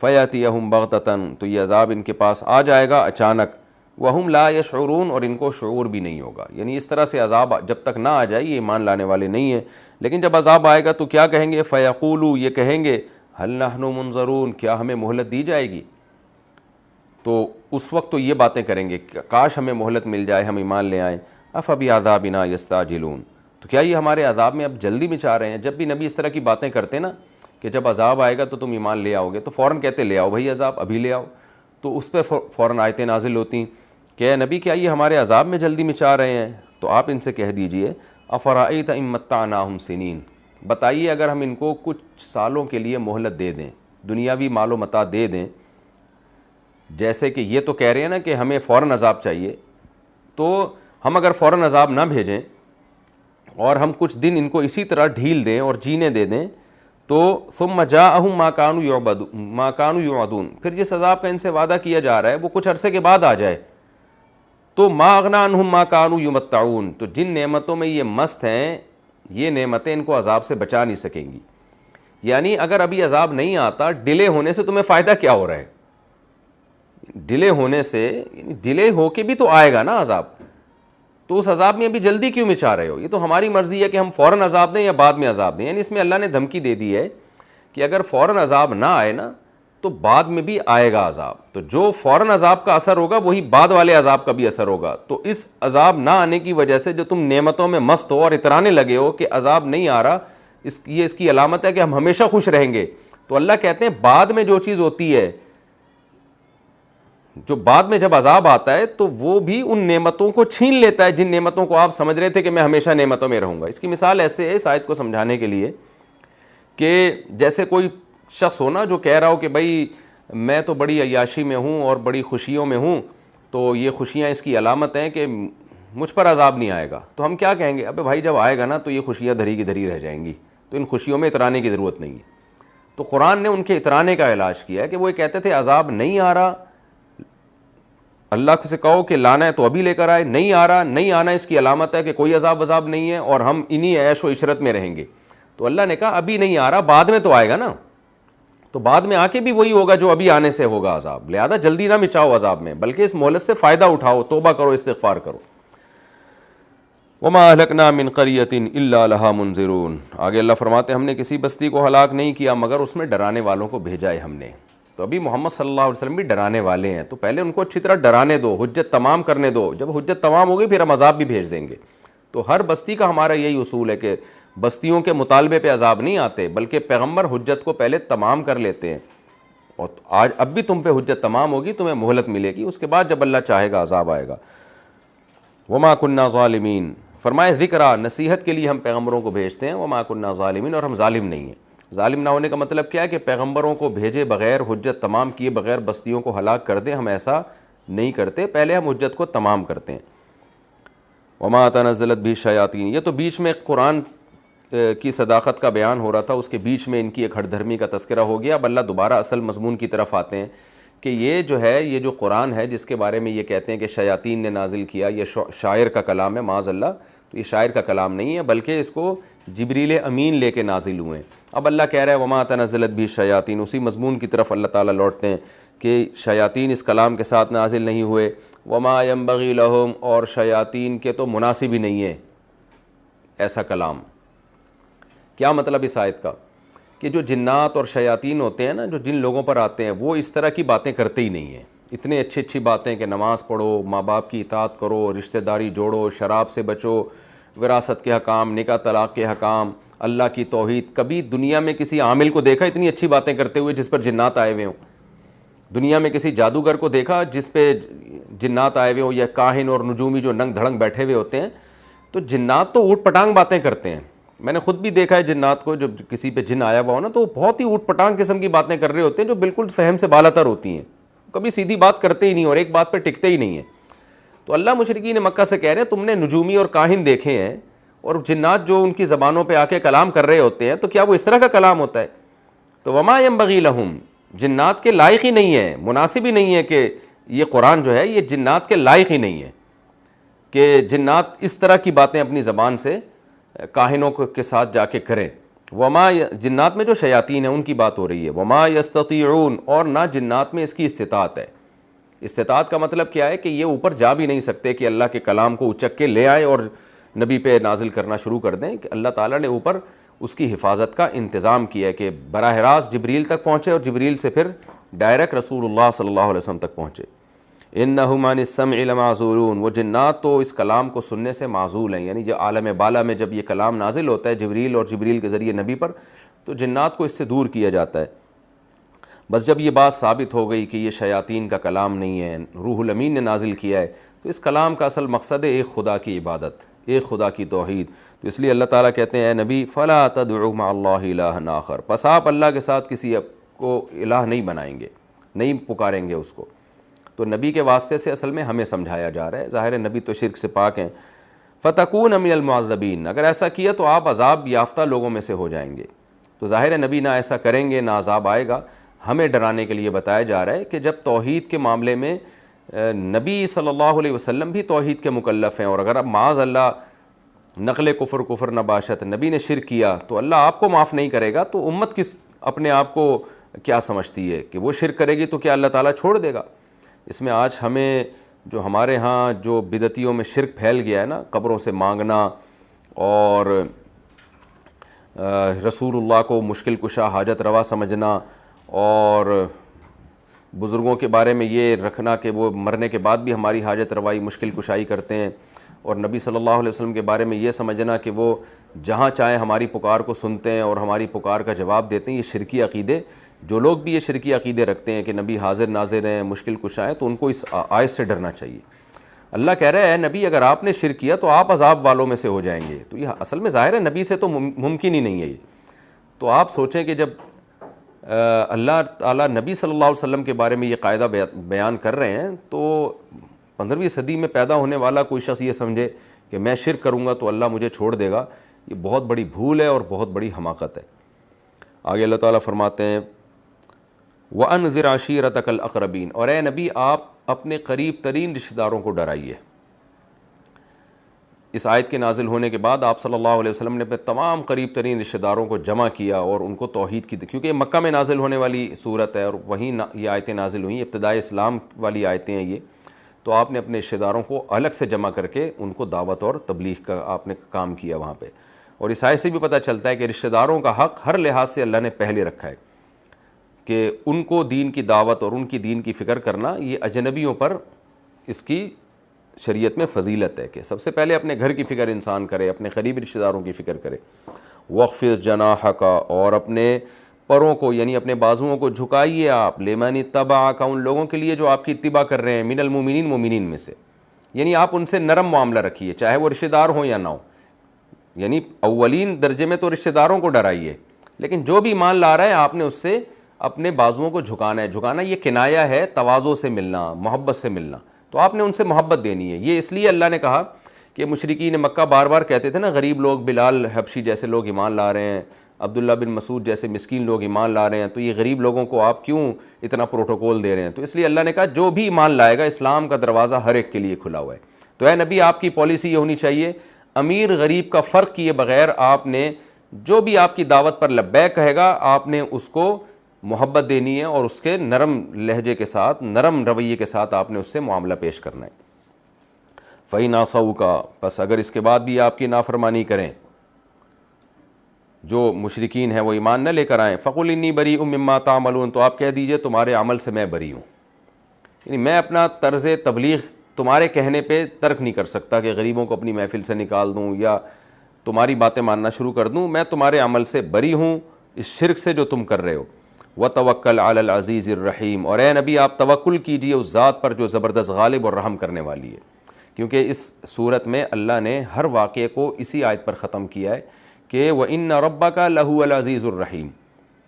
فیاتیہم بغتۃ، تو یہ عذاب ان کے پاس آ جائے گا اچانک، وہم لا یشعرون، اور ان کو شعور بھی نہیں ہوگا۔ یعنی اس طرح سے عذاب جب تک نہ آ جائے یہ ایمان لانے والے نہیں ہیں، لیکن جب عذاب آئے گا تو کیا کہیں گے؟ فیقولوا، یہ کہیں گے، ہل نحن منظرون، کیا ہمیں مہلت دی جائے گی؟ تو اس وقت تو یہ باتیں کریں گے، کاش ہمیں مہلت مل جائے، ہم ایمان لے آئیں۔ افبعذابنا یستعجلون، تو کیا یہ ہمارے عذاب میں اب جلدی میں چاہ رہے ہیں؟ جب بھی نبی اس طرح کی باتیں کرتے نا کہ جب عذاب آئے گا تو تم ایمان لے آؤ گے، تو فوراً کہتے لے آؤ بھائی عذاب، ابھی لے آؤ۔ تو اس پہ فوراً آیتیں نازل ہوتی کہ اے نبی کیا یہ ہمارے عذاب میں جلدی میں چاہ رہے ہیں؟ تو آپ ان سے کہہ دیجئے افرأیت ان متعناہم سنین، بتائیے اگر ہم ان کو کچھ سالوں کے لیے مہلت دے دیں، دنیاوی مال و متاع دے دیں، جیسے کہ یہ تو کہہ رہے ہیں نا کہ ہمیں فوراً عذاب چاہیے، تو ہم اگر فوراً عذاب نہ بھیجیں اور ہم کچھ دن ان کو اسی طرح ڈھیل دیں اور جینے دے دیں تو ثم جاءہم ما کانوا یوعدون، پھر جس عذاب کا ان سے وعدہ کیا جا رہا ہے وہ کچھ عرصے کے بعد آ جائے تو ما اغنی عنہم ما کانوا یمتعون، تو جن نعمتوں میں یہ مست ہیں یہ نعمتیں ان کو عذاب سے بچا نہیں سکیں گی. یعنی اگر ابھی عذاب نہیں آتا، ڈیلے ہونے سے تمہیں فائدہ کیا ہو رہا ہے؟ ڈیلے ہونے سے ڈیلے ہو کے بھی تو آئے گا نا عذاب، تو اس عذاب میں ابھی جلدی کیوں مچا رہے ہو؟ یہ تو ہماری مرضی ہے کہ ہم فوراً عذاب دیں یا بعد میں عذاب دیں. یعنی اس میں اللہ نے دھمکی دے دی ہے کہ اگر فوراً عذاب نہ آئے نا تو بعد میں بھی آئے گا عذاب. تو جو فوراً عذاب کا اثر ہوگا وہی بعد والے عذاب کا بھی اثر ہوگا. تو اس عذاب نہ آنے کی وجہ سے جو تم نعمتوں میں مست ہو اور اترانے لگے ہو کہ عذاب نہیں آ رہا، یہ اس کی علامت ہے کہ ہم ہمیشہ خوش رہیں گے. تو اللہ کہتے ہیں بعد میں جو چیز ہوتی ہے، جو بعد میں جب عذاب آتا ہے تو وہ بھی ان نعمتوں کو چھین لیتا ہے جن نعمتوں کو آپ سمجھ رہے تھے کہ میں ہمیشہ نعمتوں میں رہوں گا. اس کی مثال ایسے ہے اس آیت کو سمجھانے کے لیے کہ جیسے کوئی شخص ہو نا جو کہہ رہا ہو کہ بھائی میں تو بڑی عیاشی میں ہوں اور بڑی خوشیوں میں ہوں، تو یہ خوشیاں اس کی علامت ہیں کہ مجھ پر عذاب نہیں آئے گا. تو ہم کیا کہیں گے؟ ابے بھائی جب آئے گا نا تو یہ خوشیاں دھری کی دھری رہ جائیں گی، تو ان خوشیوں میں اترانے کی ضرورت نہیں ہے. تو قرآن نے ان کے اترانے کا علاج کیا ہے کہ وہ کہتے تھے عذاب نہیں آ رہا، اللہ سے کہو کہ لانا ہے تو ابھی لے کر آئے، نہیں آ رہا، نہیں آنا اس کی علامت ہے کہ کوئی عذاب وذاب نہیں ہے اور ہم انہی عیش و عشرت میں رہیں گے. تو اللہ نے کہا ابھی نہیں آ رہا، بعد میں تو آئے گا نا، تو بعد میں آ کے بھی وہی ہوگا جو ابھی آنے سے ہوگا عذاب. لہذا جلدی نہ مچاؤ عذاب میں، بلکہ اس مہلت سے فائدہ اٹھاؤ، توبہ کرو، استغفار کرو. وما اہلکنا من قریۃ الا لہا منذرون. آگے اللہ فرماتے ہیں ہم نے کسی بستی کو ہلاک نہیں کیا مگر اس میں ڈرانے والوں کو بھیجا ہے ہم نے. تو ابھی محمد صلی اللہ علیہ وسلم بھی ڈرانے والے ہیں، تو پہلے ان کو اچھی طرح ڈرانے دو، حجت تمام کرنے دو. جب حجت تمام ہوگی پھر ہم عذاب بھی بھیج دیں گے. تو ہر بستی کا ہمارا یہی اصول ہے کہ بستیوں کے مطالبے پہ عذاب نہیں آتے، بلکہ پیغمبر حجت کو پہلے تمام کر لیتے ہیں. اور آج اب بھی تم پہ حجت تمام ہوگی، تمہیں مہلت ملے گی، اس کے بعد جب اللہ چاہے گا عذاب آئے گا. وما کننا ظالمین، فرمائے ذکرہ، نصیحت کے لیے ہم پیغمبروں کو بھیجتے ہیں. وما کننا ظالمین، اور ہم ظالم نہیں ہیں. ظالم نہ ہونے کا مطلب کیا ہے کہ پیغمبروں کو بھیجے بغیر، حجت تمام کیے بغیر بستیوں کو ہلاک کر دیں، ہم ایسا نہیں کرتے، پہلے ہم حجت کو تمام کرتے ہیں. وما تنزلت بھی الشیاطین، یہ تو بیچ میں قرآن کی صداقت کا بیان ہو رہا تھا، اس کے بیچ میں ان کی ایک ہٹ دھرمی کا تذکرہ ہو گیا. اب اللہ دوبارہ اصل مضمون کی طرف آتے ہیں کہ یہ جو ہے، یہ جو قرآن ہے جس کے بارے میں یہ کہتے ہیں کہ شیاطین نے نازل کیا، یہ شاعر کا کلام ہے، معاذ اللہ، تو یہ شاعر کا کلام نہیں ہے بلکہ اس کو جبریل امین لے کے نازل ہوئے ہیں. اب اللہ کہہ رہا ہے وما تنزلت بھی الشیاطین، اسی مضمون کی طرف اللہ تعالیٰ لوٹتے ہیں کہ شیاطین اس کلام کے ساتھ نازل نہیں ہوئے. وما ینبغی لہم، اور شیاطین کے تو مناسب ہی نہیں ہے ایسا کلام. کیا مطلب اس آیت کا؟ کہ جو جنات اور شیاطین ہوتے ہیں نا، جو جن لوگوں پر آتے ہیں، وہ اس طرح کی باتیں کرتے ہی نہیں ہیں. اتنے اچھی باتیں کہ نماز پڑھو، ماں باپ کی اطاعت کرو، رشتہ داری جوڑو، شراب سے بچو، وراثت کے حکام، نکاح طلاق کے حکام، اللہ کی توحید. کبھی دنیا میں کسی عامل کو دیکھا اتنی اچھی باتیں کرتے ہوئے جس پر جنات آئے ہوئے ہوں؟ دنیا میں کسی جادوگر کو دیکھا جس پہ جنات آئے ہوئے ہوں، یا کاہن اور نجومی جو ننگ دھڑنگ بیٹھے ہوئے ہوتے ہیں؟ تو جنات تو اوٹ پٹانگ باتیں کرتے ہیں. میں نے خود بھی دیکھا ہے جنات کو، جب کسی پہ جن آیا ہوا ہو نا تو بہت ہی اوٹ پٹانگ قسم کی باتیں کر رہے ہوتے ہیں جو بالکل فہم سے بالاتر ہوتی ہیں. کبھی سیدھی بات کرتے ہی نہیں اور ایک بات پہ ٹکتے ہی نہیں ہیں. تو اللہ مشرکین مکہ سے کہہ رہے ہیں تم نے نجومی اور کاہن دیکھے ہیں اور جنات جو ان کی زبانوں پہ آ کے کلام کر رہے ہوتے ہیں، تو کیا وہ اس طرح کا کلام ہوتا ہے؟ تو وما ینبغی لہم، جنات کے لائق ہی نہیں ہے، مناسب ہی نہیں ہے کہ یہ قرآن جو ہے یہ جنات کے لائق ہی نہیں ہے کہ جنات اس طرح کی باتیں اپنی زبان سے کاہنوں کے ساتھ جا کے کریں. وما، جنات میں جو شیاطین ہیں ان کی بات ہو رہی ہے. وما یستطیعون، اور نہ جنات میں اس کی استطاعت ہے. استطاعت کا مطلب کیا ہے کہ یہ اوپر جا بھی نہیں سکتے کہ اللہ کے کلام کو اچک کے لے آئیں اور نبی پہ نازل کرنا شروع کر دیں. کہ اللہ تعالیٰ نے اوپر اس کی حفاظت کا انتظام کیا ہے کہ براہ راست جبریل تک پہنچے اور جبریل سے پھر ڈائریکٹ رسول اللہ صلی اللہ علیہ وسلم تک پہنچے. انہم عن السمع لمعزولون، وہ جنات تو اس کلام کو سننے سے معزول ہیں. یعنی جو عالم بالا میں جب یہ کلام نازل ہوتا ہے جبریل اور جبریل کے ذریعے نبی پر، تو جنات کو اس سے دور کیا جاتا ہے. بس جب یہ بات ثابت ہو گئی کہ یہ شیاطین کا کلام نہیں ہے، روح الامین نے نازل کیا ہے، تو اس کلام کا اصل مقصد ہے ایک خدا کی عبادت، ایک خدا کی توحید. تو اس لیے اللہ تعالیٰ کہتے ہیں اے نبی فلا تدعوا مع اللہ الہا آخر، پس آپ اللہ کے ساتھ کسی کو الہ نہیں بنائیں گے، نہیں پکاریں گے اس کو. تو نبی کے واسطے سے اصل میں ہمیں سمجھایا جا رہا ہے. ظاہر ہے نبی تو شرک سے پاک ہیں. فتکون من المعذبین، اگر ایسا کیا تو آپ عذاب یافتہ لوگوں میں سے ہو جائیں گے. تو ظاہر ہے نبی نہ ایسا کریں گے نہ عذاب آئے گا. ہمیں ڈرانے کے لیے بتایا جا رہا ہے کہ جب توحید کے معاملے میں نبی صلی اللہ علیہ وسلم بھی توحید کے مکلف ہیں، اور اگر اب معاذ اللہ نقل کفر نباشت نبی نے شرک کیا تو اللہ آپ کو معاف نہیں کرے گا، تو امت کس اپنے آپ کو کیا سمجھتی ہے کہ وہ شرک کرے گی تو کیا اللہ تعالیٰ چھوڑ دے گا؟ اس میں آج ہمیں جو ہمارے ہاں جو بدعتیوں میں شرک پھیل گیا ہے نا، قبروں سے مانگنا اور رسول اللہ کو مشکل کشا حاجت روا سمجھنا، اور بزرگوں کے بارے میں یہ رکھنا کہ وہ مرنے کے بعد بھی ہماری حاجت روائی مشکل کشائی کرتے ہیں، اور نبی صلی اللہ علیہ وسلم کے بارے میں یہ سمجھنا کہ وہ جہاں چاہیں ہماری پکار کو سنتے ہیں اور ہماری پکار کا جواب دیتے ہیں. یہ شرکی عقیدے، جو لوگ بھی یہ شرکی عقیدے رکھتے ہیں کہ نبی حاضر ناظر ہیں مشکل کشا ہیں، تو ان کو اس آیت سے ڈرنا چاہیے. اللہ کہہ رہا ہے نبی اگر آپ نے شرک کیا تو آپ عذاب والوں میں سے ہو جائیں گے. تو یہ اصل میں ظاہر ہے نبی سے تو ممکن ہی نہیں ہے یہ. تو آپ سوچیں کہ جب اللہ تعالیٰ نبی صلی اللہ علیہ وسلم کے بارے میں یہ قاعدہ بیان کر رہے ہیں، تو 15ویں صدی میں پیدا ہونے والا کوئی شخص یہ سمجھے کہ میں شرک کروں گا تو اللہ مجھے چھوڑ دے گا، یہ بہت بڑی بھول ہے اور بہت بڑی حماقت ہے. آگے اللہ تعالیٰ فرماتے ہیں وَأَنذِرْ عَشِيرَتَكَ الْأَقْرَبِينَ، اور اے نبی آپ اپنے قریب ترین رشتہ داروں کو ڈرائیے. اس آیت کے نازل ہونے کے بعد آپ صلی اللہ علیہ وسلم نے اپنے تمام قریب ترین رشتہ داروں کو جمع کیا اور ان کو توحید کی، کیونکہ یہ مکہ میں نازل ہونے والی صورت ہے اور وہیں یہ آیتیں نازل ہوئیں، ابتدائی اسلام والی آیتیں ہیں یہ. تو آپ نے اپنے رشتہ داروں کو الگ سے جمع کر کے ان کو دعوت اور تبلیغ کا آپ نے کام کیا وہاں پہ. اور اس آیت سے بھی پتہ چلتا ہے کہ رشتہ داروں کا حق ہر لحاظ سے اللہ نے پہلے رکھا ہے، کہ ان کو دین کی دعوت اور ان کی دین کی فکر کرنا یہ اجنبیوں پر اس کی شریعت میں فضیلت ہے کہ سب سے پہلے اپنے گھر کی فکر انسان کرے، اپنے قریبی رشتہ داروں کی فکر کرے. وَخْفِضْ جَنَاحَكَ، اور اپنے پروں کو یعنی اپنے بازوؤں کو جھکائیے آپ، لِمَنِ اتَّبَعَكَ، ان لوگوں کے لیے جو آپ کی اتباع کر رہے ہیں، مِنَ الْمُؤْمِنِينَ مومنین میں سے، یعنی آپ ان سے نرم معاملہ رکھیے چاہے وہ رشتہ دار ہوں یا نہ ہو. یعنی اولین درجے میں تو رشتہ داروں کو ڈرائیے، لیکن جو بھی ایمان لا رہا ہے آپ نے اس سے اپنے بازوؤں کو جھکانا ہے. جھکانا یہ کنایہ ہے تواضع سے ملنا، محبت سے ملنا، تو آپ نے ان سے محبت دینی ہے. یہ اس لیے اللہ نے کہا کہ مشرکین مکہ بار بار کہتے تھے نا، غریب لوگ بلال حبشی جیسے لوگ ایمان لا رہے ہیں، عبداللہ بن مسعود جیسے مسکین لوگ ایمان لا رہے ہیں، تو یہ غریب لوگوں کو آپ کیوں اتنا پروٹوکول دے رہے ہیں؟ تو اس لیے اللہ نے کہا جو بھی ایمان لائے گا اسلام کا دروازہ ہر ایک کے لیے کھلا ہوا ہے. تو اے نبی آپ کی پالیسی یہ ہونی چاہیے، امیر غریب کا فرق کیے بغیر آپ نے جو بھی آپ کی دعوت پر لبیک کہے گا آپ نے اس کو محبت دینی ہے، اور اس کے نرم لہجے کے ساتھ، نرم رویے کے ساتھ آپ نے اس سے معاملہ پیش کرنا ہے. فَإِنْ عَصَوْكَ، پس اگر اس کے بعد بھی آپ کی نافرمانی کریں، جو مشرکین ہیں وہ ایمان نہ لے کر آئیں، فَقُلْ إِنِّي بَرِيءٌ مِّمَّا تَعْمَلُونَ، تو آپ کہہ دیجئے تمہارے عمل سے میں بری ہوں. یعنی میں اپنا طرز تبلیغ تمہارے کہنے پہ ترک نہیں کر سکتا کہ غریبوں کو اپنی محفل سے نکال دوں یا تمہاری باتیں ماننا شروع کر دوں. میں تمہارے عمل سے بری ہوں، اس شرک سے جو تم کر رہے ہو. وَتَوَكَّلْ عَلَى الْعَزِيزِ الرَّحِيمِ، اور اے نبی آپ توکل کیجئے اس ذات پر جو زبردست غالب اور رحم کرنے والی ہے. کیونکہ اس صورت میں اللہ نے ہر واقعے کو اسی آیت پر ختم کیا ہے کہ وَإِنَّ رَبَّكَ لَهُوَ الْعَزِيزُ الرَّحِيمُ.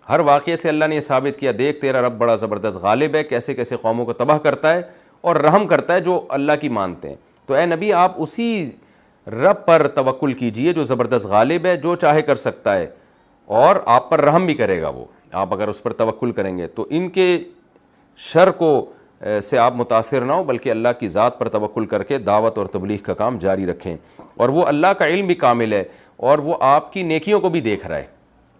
ہر واقعے سے اللہ نے یہ ثابت کیا، دیکھ تیرا رب بڑا زبردست غالب ہے، کیسے کیسے قوموں کو تباہ کرتا ہے اور رحم کرتا ہے جو اللہ کی مانتے ہیں. تو اے نبی آپ اسی رب پر توکل کیجئے جو زبردست غالب ہے، جو چاہے کر سکتا ہے اور آپ پر رحم بھی کرے گا. وہ آپ اگر اس پر توکل کریں گے تو ان کے شر کو سے آپ متاثر نہ ہو، بلکہ اللہ کی ذات پر توکل کر کے دعوت اور تبلیغ کا کام جاری رکھیں. اور وہ اللہ کا علم بھی کامل ہے اور وہ آپ کی نیکیوں کو بھی دیکھ رہا ہے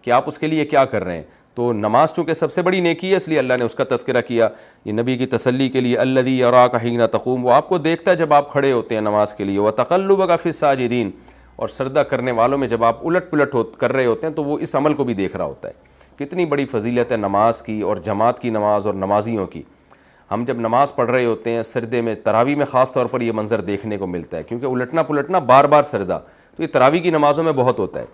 کہ آپ اس کے لیے کیا کر رہے ہیں. تو نماز چونکہ سب سے بڑی نیکی ہے اس لیے اللہ نے اس کا تذکرہ کیا. یہ نبی کی تسلی کے لیے الذی یراک حین تقوم، وہ آپ کو دیکھتا ہے جب آپ کھڑے ہوتے ہیں نماز کے لیے. وتقلبک فی الساجدین، اور سجدہ کرنے والوں میں جب آپ الٹ پلٹ کر رہے ہوتے ہیں تو وہ اس عمل کو بھی دیکھ رہا ہوتا ہے. کتنی بڑی فضیلت ہے نماز کی اور جماعت کی نماز اور نمازیوں کی. ہم جب نماز پڑھ رہے ہوتے ہیں سجدے میں، تراویح میں خاص طور پر یہ منظر دیکھنے کو ملتا ہے کیونکہ الٹنا پلٹنا بار بار سجدہ، تو یہ تراویح کی نمازوں میں بہت ہوتا ہے.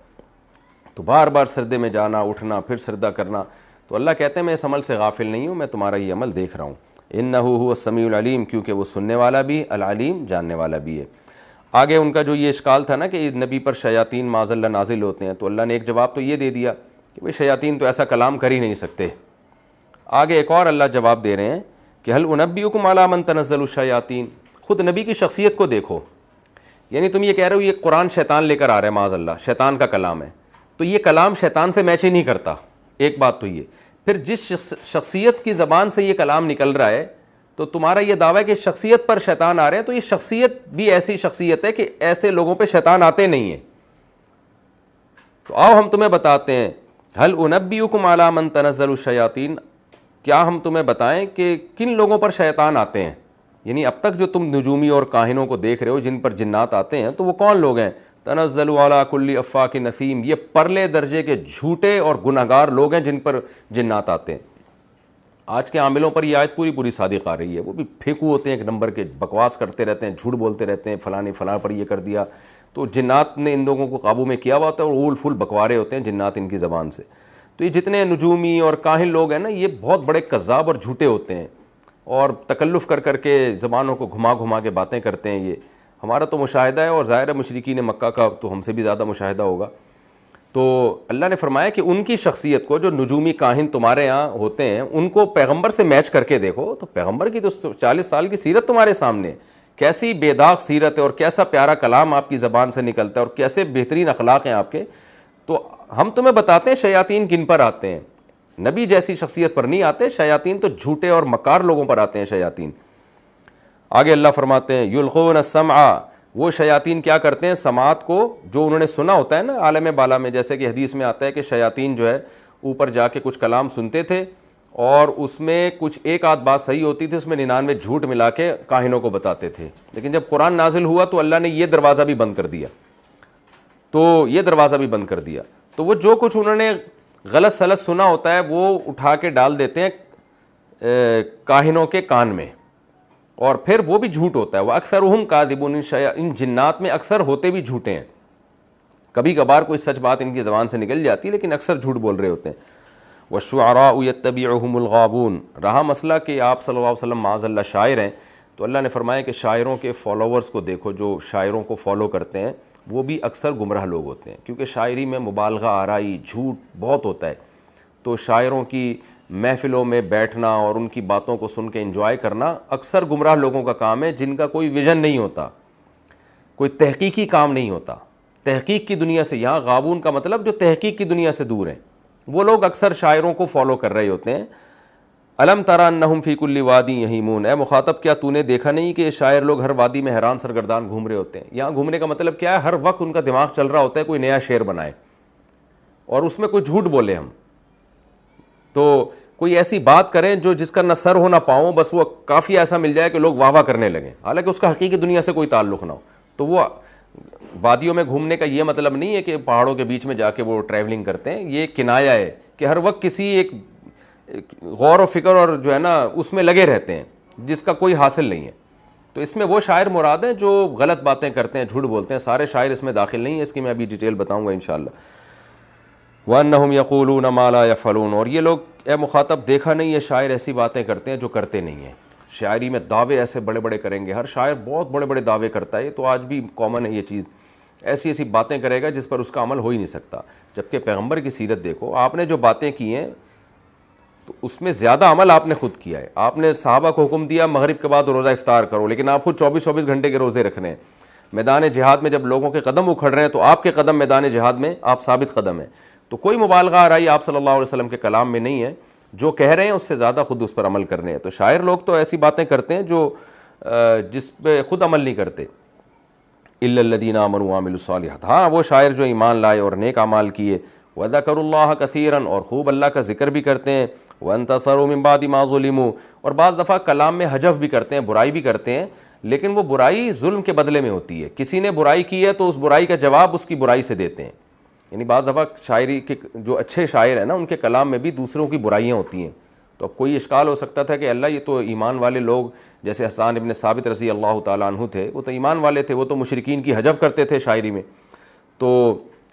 تو بار بار سجدے میں جانا، اٹھنا، پھر سجدہ کرنا. تو اللہ کہتے ہیں میں اس عمل سے غافل نہیں ہوں، میں تمہارا یہ عمل دیکھ رہا ہوں. انہ هو السمیع العلیم، کیونکہ وہ سننے والا بھی، العلیم جاننے والا بھی ہے. آگے ان کا جو یہ اشکال تھا نا کہ نبی پر شیاطین معاذ اللہ نازل ہوتے ہیں، تو اللہ نے ایک جواب تو یہ دے دیا کہ بھئی شیاطین تو ایسا کلام کر ہی نہیں سکتے. آگے ایک اور اللہ جواب دے رہے ہیں کہ هل انبئکم علی من تنزل الشیاطین، خود نبی کی شخصیت کو دیکھو. یعنی تم یہ کہہ رہے ہو یہ قرآن شیطان لے کر آ رہا ہے، معاذ اللہ شیطان کا کلام ہے، تو یہ کلام شیطان سے میچ ہی نہیں کرتا. ایک بات تو یہ، پھر جس شخصیت کی زبان سے یہ کلام نکل رہا ہے تو تمہارا یہ دعویٰ ہے کہ شخصیت پر شیطان آ رہے ہیں، تو یہ شخصیت بھی ایسی شخصیت ہے کہ ایسے لوگوں پہ شیطان آتے نہیں ہیں. تو آؤ ہم تمہیں بتاتے ہیں، هل انبئکم علی من تنزل الشیاطین، کیا ہم تمہیں بتائیں کہ کن لوگوں پر شیطان آتے ہیں. یعنی اب تک جو تم نجومی اور کاہنوں کو دیکھ رہے ہو جن پر جنات آتے ہیں، تو وہ کون لوگ ہیں؟ تنزل علی کل افاک نثیم، یہ پرلے درجے کے جھوٹے اور گنہگار لوگ ہیں جن پر جنات آتے ہیں. آج کے عاملوں پر یہ آیت پوری صادق آ رہی ہے، وہ بھی پھینکو ہوتے ہیں ایک نمبر کے، بکواس کرتے رہتے ہیں، جھوٹ بولتے رہتے ہیں، فلاں نے فلاں پر یہ کر دیا. تو جنات نے ان لوگوں کو قابو میں کیا ہوا ہوتا ہے اور اول فل بکوارے ہوتے ہیں جنات ان کی زبان سے. تو یہ جتنے نجومی اور کاہن لوگ ہیں نا، یہ بہت بڑے کذاب اور جھوٹے ہوتے ہیں اور تکلف کر کے زبانوں کو گھما کے باتیں کرتے ہیں. یہ ہمارا تو مشاہدہ ہے، اور ظاہر ہے مشرکین مکہ کا تو ہم سے بھی زیادہ مشاہدہ ہوگا. تو اللہ نے فرمایا کہ ان کی شخصیت کو، جو نجومی کاہن تمہارے یہاں ہوتے ہیں، ان کو پیغمبر سے میچ کر کے دیکھو. تو پیغمبر کی تو 40 سال کی سیرت تمہارے سامنے، کیسی بے داغ سیرت ہے اور کیسا پیارا کلام آپ کی زبان سے نکلتا ہے اور کیسے بہترین اخلاق ہیں آپ کے. تو ہم تمہیں بتاتے ہیں شیاطین کن پر آتے ہیں. نبی جیسی شخصیت پر نہیں آتے شیاطین، تو جھوٹے اور مکار لوگوں پر آتے ہیں شیاطین. آگے اللہ فرماتے ہیں یلقون السمع، وہ شیاطین کیا کرتے ہیں؟ سماعت کو، جو انہوں نے سنا ہوتا ہے نا عالم بالا میں، جیسے کہ حدیث میں آتا ہے کہ شیاطین جو ہے اوپر جا کے کچھ کلام سنتے تھے اور اس میں کچھ ایک آدھ بات صحیح ہوتی تھی، اس میں 99 جھوٹ ملا کے کاہنوں کو بتاتے تھے. لیکن جب قرآن نازل ہوا تو اللہ نے یہ دروازہ بھی بند کر دیا، تو وہ جو کچھ انہوں نے غلط سلط سنا ہوتا ہے وہ اٹھا کے ڈال دیتے ہیں کاہنوں کے کان میں، اور پھر وہ بھی جھوٹ ہوتا ہے. وہ اکثرہم کاذبون، ان جنات میں اکثر ہوتے بھی جھوٹے ہیں. کبھی کبھار کوئی سچ بات ان کی زبان سے نکل جاتی ہے لیکن اکثر جھوٹ بول رہے ہوتے ہیں. والشعراء یتبعہم الغاوون، رہا مسئلہ کہ آپ صلی اللہ علیہ وسلم معاذ اللہ شاعر ہیں، تو اللہ نے فرمایا کہ شاعروں کے فالوورز کو دیکھو، جو شاعروں کو فالو کرتے ہیں وہ بھی اکثر گمراہ لوگ ہوتے ہیں، کیونکہ شاعری میں مبالغہ آرائی جھوٹ بہت ہوتا ہے. تو شاعروں کی محفلوں میں بیٹھنا اور ان کی باتوں کو سن کے انجوائے کرنا اکثر گمراہ لوگوں کا کام ہے، جن کا کوئی ویژن نہیں ہوتا، کوئی تحقیقی کام نہیں ہوتا، تحقیق کی دنیا سے. یہاں غاوون کا مطلب جو تحقیق کی دنیا سے دور ہیں، وہ لوگ اکثر شاعروں کو فالو کر رہے ہوتے ہیں. الم تری انہم فی کل وادی یہیمون، اے مخاطب کیا تو نے دیکھا نہیں کہ یہ شاعر لوگ ہر وادی میں حیران سرگردان گھوم رہے ہوتے ہیں. یہاں گھومنے کا مطلب کیا ہے؟ ہر وقت ان کا دماغ چل رہا ہوتا ہے کوئی نیا شعر بنائے اور اس میں کوئی جھوٹ بولے ہم، تو کوئی ایسی بات کریں جو جس کا نہ سر ہو نہ پاؤں، بس وہ کافی ایسا مل جائے کہ لوگ واہ واہ کرنے لگیں، حالانکہ اس کا حقیقی دنیا سے کوئی تعلق نہ ہو. تو وہ وادیوں میں گھومنے کا یہ مطلب نہیں ہے کہ پہاڑوں کے بیچ میں جا کے وہ ٹریولنگ کرتے ہیں، یہ کنایا ہے کہ ہر وقت کسی ایک غور و فکر اور جو ہے نا اس میں لگے رہتے ہیں جس کا کوئی حاصل نہیں ہے. تو اس میں وہ شاعر مراد ہیں جو غلط باتیں کرتے ہیں، جھوٹ بولتے ہیں. سارے شاعر اس میں داخل نہیں ہیں، اس کی میں ابھی ڈیٹیل بتاؤں گا انشاءاللہ. وَأَنَّهُمْ يَقُولُونَ مَا لَا يَفْعَلُونَ، اور یہ لوگ اے مخاطب دیکھا نہیں یہ شاعر ایسی باتیں کرتے ہیں جو کرتے نہیں ہیں. شاعری میں دعوے ایسے بڑے بڑے کریں گے، ہر شاعر بہت بڑے بڑے دعوے کرتا ہے، یہ تو آج بھی کامن ہے یہ چیز. ایسی ایسی باتیں کرے گا جس پر اس کا عمل ہو ہی نہیں سکتا. جبکہ پیغمبر کی سیرت دیکھو، آپ نے جو باتیں کی ہیں تو اس میں زیادہ عمل آپ نے خود کیا ہے. آپ نے صحابہ کو حکم دیا مغرب کے بعد روزہ افطار کرو، لیکن آپ خود 24 گھنٹے کے روزے رکھ رہے ہیں. میدان جہاد میں جب لوگوں کے قدم اکھڑ رہے ہیں تو آپ کے قدم میدان جہاد میں آپ ثابت قدم ہیں. تو کوئی مبالغہ آرائی آپ صلی اللہ علیہ وسلم کے کلام میں نہیں ہے، جو کہہ رہے ہیں اس سے زیادہ خود اس پر عمل کر رہے ہیں. تو شاعر لوگ تو ایسی باتیں کرتے ہیں جو جس پہ خود عمل نہیں کرتے. الا الذین آمنوا وعملوا الصالحات، ہاں وہ شاعر جو ایمان لائے اور نیک اعمال کیے. وذکروا اللہ کثیرا، اور خوب اللہ کا ذکر بھی کرتے ہیں. وانتصروا من بعد ما ظلموا، اور بعض دفعہ کلام میں حجف بھی کرتے ہیں، برائی بھی کرتے ہیں، لیکن وہ برائی ظلم کے بدلے میں ہوتی ہے. کسی نے برائی کی ہے تو اس برائی کا جواب اس کی برائی سے دیتے ہیں. یعنی بعض دفعہ شاعری کے جو اچھے شاعر ہیں نا ان کے کلام میں بھی دوسروں کی برائیاں ہوتی ہیں. تو اب کوئی اشکال ہو سکتا تھا کہ اللہ یہ تو ایمان والے لوگ جیسے حسان ابن ثابت رضی اللہ تعالیٰ عنہ تھے، وہ تو ایمان والے تھے، وہ تو مشرکین کی حجف کرتے تھے شاعری میں، تو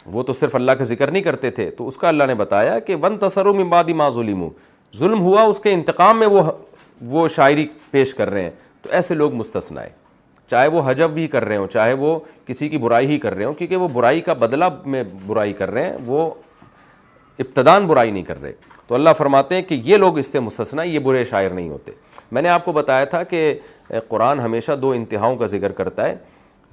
وہ تو صرف اللہ کا ذکر نہیں کرتے تھے. تو اس کا اللہ نے بتایا کہ وانتصروا من بعد ما ظلموا، ظلم ہوا اس کے انتقام میں وہ شاعری پیش کر رہے ہیں. تو ایسے لوگ مستثنی ہیں، چاہے وہ حجب بھی کر رہے ہوں، چاہے وہ کسی کی برائی ہی کر رہے ہوں، کیونکہ وہ برائی کا بدلہ میں برائی کر رہے ہیں، وہ ابتداً برائی نہیں کر رہے. تو اللہ فرماتے ہیں کہ یہ لوگ اس سے مستثنی، یہ برے شاعر نہیں ہوتے. میں نے آپ کو بتایا تھا کہ قرآن ہمیشہ دو انتہاؤں کا ذکر کرتا ہے.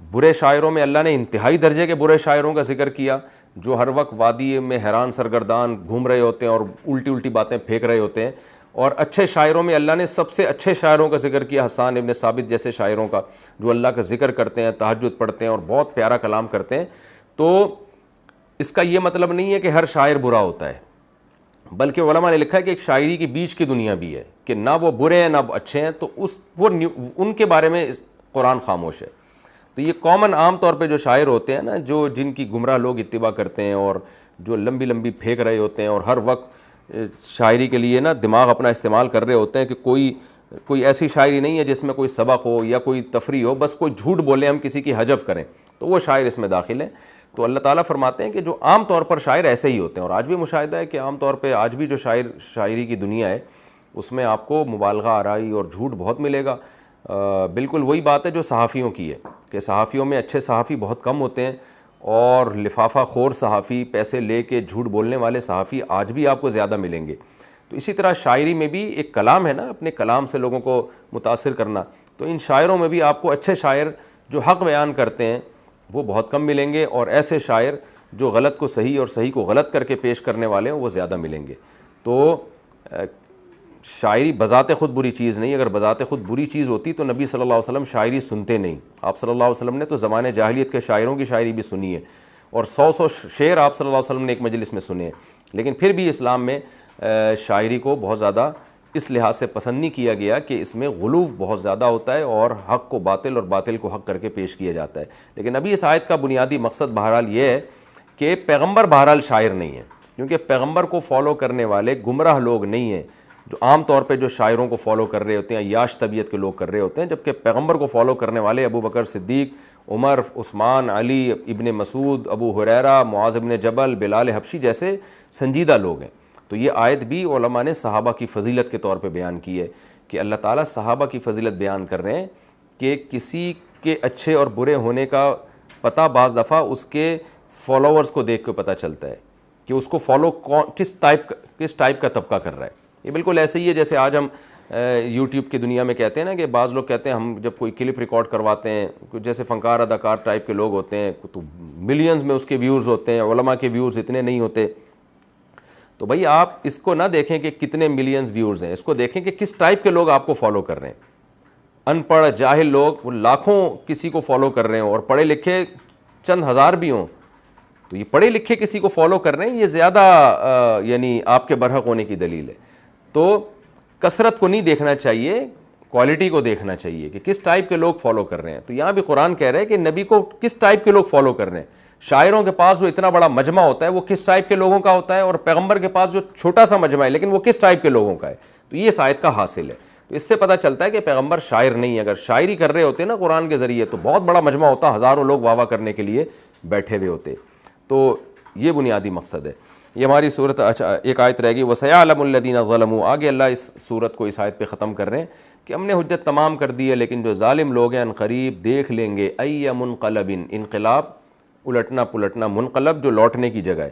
برے شاعروں میں اللہ نے انتہائی درجے کے برے شاعروں کا ذکر کیا جو ہر وقت وادی میں حیران سرگردان گھوم رہے ہوتے ہیں اور الٹی الٹی باتیں پھینک رہے ہوتے ہیں. اور اچھے شاعروں میں اللہ نے سب سے اچھے شاعروں کا ذکر کیا, حسان ابن ثابت جیسے شاعروں کا, جو اللہ کا ذکر کرتے ہیں, تہجد پڑھتے ہیں اور بہت پیارا کلام کرتے ہیں. تو اس کا یہ مطلب نہیں ہے کہ ہر شاعر برا ہوتا ہے, بلکہ علماء نے لکھا ہے کہ ایک شاعری کی بیچ کی دنیا بھی ہے کہ نہ وہ برے ہیں نہ اچھے ہیں, تو ان کے بارے میں قرآن خاموش ہے. تو یہ کامن عام طور پہ جو شاعر ہوتے ہیں نا, جو جن کی گمراہ لوگ اتباع کرتے ہیں اور جو لمبی لمبی پھینک رہے ہوتے ہیں اور ہر وقت شاعری کے لیے نا دماغ اپنا استعمال کر رہے ہوتے ہیں کہ کوئی ایسی شاعری نہیں ہے جس میں کوئی سبق ہو یا کوئی تفریح ہو, بس کوئی جھوٹ بولیں, ہم کسی کی حجف کریں, تو وہ شاعر اس میں داخل ہیں. تو اللہ تعالیٰ فرماتے ہیں کہ جو عام طور پر شاعر ایسے ہی ہوتے ہیں, اور آج بھی مشاہدہ ہے کہ عام طور پہ آج بھی جو شاعری کی دنیا ہے اس میں آپ کو مبالغہ آرائی اور جھوٹ بہت ملے گا. بالکل وہی بات ہے جو صحافیوں کی ہے کہ صحافیوں میں اچھے صحافی بہت کم ہوتے ہیں اور لفافہ خور صحافی, پیسے لے کے جھوٹ بولنے والے صحافی آج بھی آپ کو زیادہ ملیں گے. تو اسی طرح شاعری میں بھی ایک کلام ہے نا, اپنے کلام سے لوگوں کو متاثر کرنا, تو ان شاعروں میں بھی آپ کو اچھے شاعر جو حق بیان کرتے ہیں وہ بہت کم ملیں گے, اور ایسے شاعر جو غلط کو صحیح اور صحیح کو غلط کر کے پیش کرنے والے ہیں وہ زیادہ ملیں گے. تو شاعری بذات خود بری چیز نہیں, اگر بذات خود بری چیز ہوتی تو نبی صلی اللہ علیہ وسلم شاعری سنتے نہیں. آپ صلی اللہ علیہ وسلم نے تو زمانے جاہلیت کے شاعروں کی شاعری بھی سنی ہے, اور 100 شعر آپ صلی اللہ علیہ وسلم نے ایک مجلس میں سنے ہیں, لیکن پھر بھی اسلام میں شاعری کو بہت زیادہ اس لحاظ سے پسند نہیں کیا گیا کہ اس میں غلو بہت زیادہ ہوتا ہے اور حق کو باطل اور باطل کو حق کر کے پیش کیا جاتا ہے. لیکن ابھی اس آیت کا بنیادی مقصد بہرحال یہ ہے کہ پیغمبر بہرحال شاعر نہیں ہے, کیونکہ پیغمبر کو فالو کرنے والے گمراہ لوگ نہیں ہیں جو عام طور پہ جو شاعروں کو فالو کر رہے ہوتے ہیں, یاش طبیعت کے لوگ کر رہے ہوتے ہیں, جبکہ پیغمبر کو فالو کرنے والے ابو بکر صدیق, عمر, عثمان, علی, ابن مسعود, ابو ہریرہ, معاذ ابن جبل, بلال حبشی جیسے سنجیدہ لوگ ہیں. تو یہ آیت بھی علماء نے صحابہ کی فضیلت کے طور پہ بیان کی ہے کہ اللہ تعالیٰ صحابہ کی فضیلت بیان کر رہے ہیں کہ کسی کے اچھے اور برے ہونے کا پتہ بعض دفعہ اس کے فالوورز کو دیکھ کے پتہ چلتا ہے کہ اس کو فالو کس ٹائپ کا طبقہ کر رہا ہے. یہ بالکل ایسے ہی ہے جیسے آج ہم یوٹیوب کی دنیا میں کہتے ہیں نا کہ بعض لوگ کہتے ہیں ہم جب کوئی کلپ ریکارڈ کرواتے ہیں, جیسے فنکار اداکار ٹائپ کے لوگ ہوتے ہیں تو ملینز میں اس کے ویورز ہوتے ہیں, علماء کے ویورز اتنے نہیں ہوتے. تو بھائی آپ اس کو نہ دیکھیں کہ کتنے ملینز ویورز ہیں, اس کو دیکھیں کہ کس ٹائپ کے لوگ آپ کو فالو کر رہے ہیں. ان پڑھ جاہل لوگ وہ لاکھوں کسی کو فالو کر رہے ہوں اور پڑھے لکھے چند ہزار بھی ہوں, تو یہ پڑھے لکھے کسی کو فالو کر رہے ہیں, یہ زیادہ یعنی آپ کے برحق ہونے کی دلیل ہے. تو کثرت کو نہیں دیکھنا چاہیے, کوالٹی کو دیکھنا چاہیے کہ کس ٹائپ کے لوگ فالو کر رہے ہیں. تو یہاں بھی قرآن کہہ رہے ہیں کہ نبی کو کس ٹائپ کے لوگ فالو کر رہے ہیں. شاعروں کے پاس جو اتنا بڑا مجمع ہوتا ہے وہ کس ٹائپ کے لوگوں کا ہوتا ہے, اور پیغمبر کے پاس جو چھوٹا سا مجمع ہے لیکن وہ کس ٹائپ کے لوگوں کا ہے. تو یہ اس آیت کا حاصل ہے. تو اس سے پتہ چلتا ہے کہ پیغمبر شاعر نہیں ہے. اگر شاعری کر رہے ہوتے نا قرآن کے ذریعے تو بہت بڑا مجمع ہوتا, ہزاروں لوگ واہ واہ کرنے کے لیے بیٹھے ہوئے ہوتے. تو یہ بنیادی مقصد ہے. یہ ہماری صورت. اچھا ایک آیت رہ گئی, وَسَيَعْلَمُ الَّذِينَ ظَلَمُوا. آگے اللہ اس صورت کو اس آیت پہ ختم کر رہے ہیں کہ ہم نے حجت تمام کر دی ہے, لیکن جو ظالم لوگ ہیں ان قریب دیکھ لیں گے اَيَّ مُنْقَلَبٍ, انقلاب الٹنا پلٹنا, منقلب جو لوٹنے کی جگہ ہے,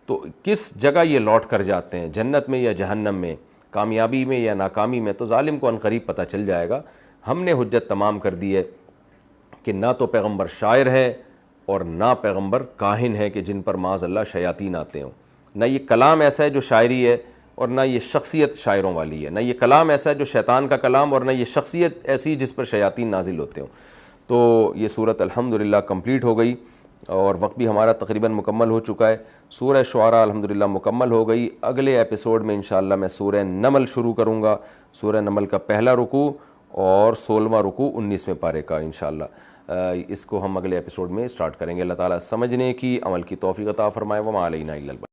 تو کس جگہ یہ لوٹ کر جاتے ہیں, جنت میں یا جہنم میں, کامیابی میں یا ناکامی میں. تو ظالم کو ان قریب پتہ چل جائے گا. ہم نے حجت تمام کر دی ہے کہ نہ تو پیغمبر شاعر ہے اور نہ پیغمبر کاہن ہے کہ جن پر معاذ اللہ شیاطین آتے ہوں. نہ یہ کلام ایسا ہے جو شاعری ہے اور نہ یہ شخصیت شاعروں والی ہے. نہ یہ کلام ایسا ہے جو شیطان کا کلام اور نہ یہ شخصیت ایسی جس پر شیاطین نازل ہوتے ہوں. تو یہ صورت الحمدللہ کمپلیٹ ہو گئی اور وقت بھی ہمارا تقریباً مکمل ہو چکا ہے. سورہ شعراء الحمدللہ مکمل ہو گئی. اگلے ایپیسوڈ میں انشاءاللہ میں سورہ نمل شروع کروں گا. سورہ نمل کا پہلا رکوع اور 16واں رکوع 19ویں پارے کا انشاءاللہ. اس کو ہم اگلے ایپیسوڈ میں اسٹارٹ کریں گے. اللہ تعالیٰ سمجھنے کی, عمل کی توفیق عطا فرمائے. وما علینا الا البلاغ.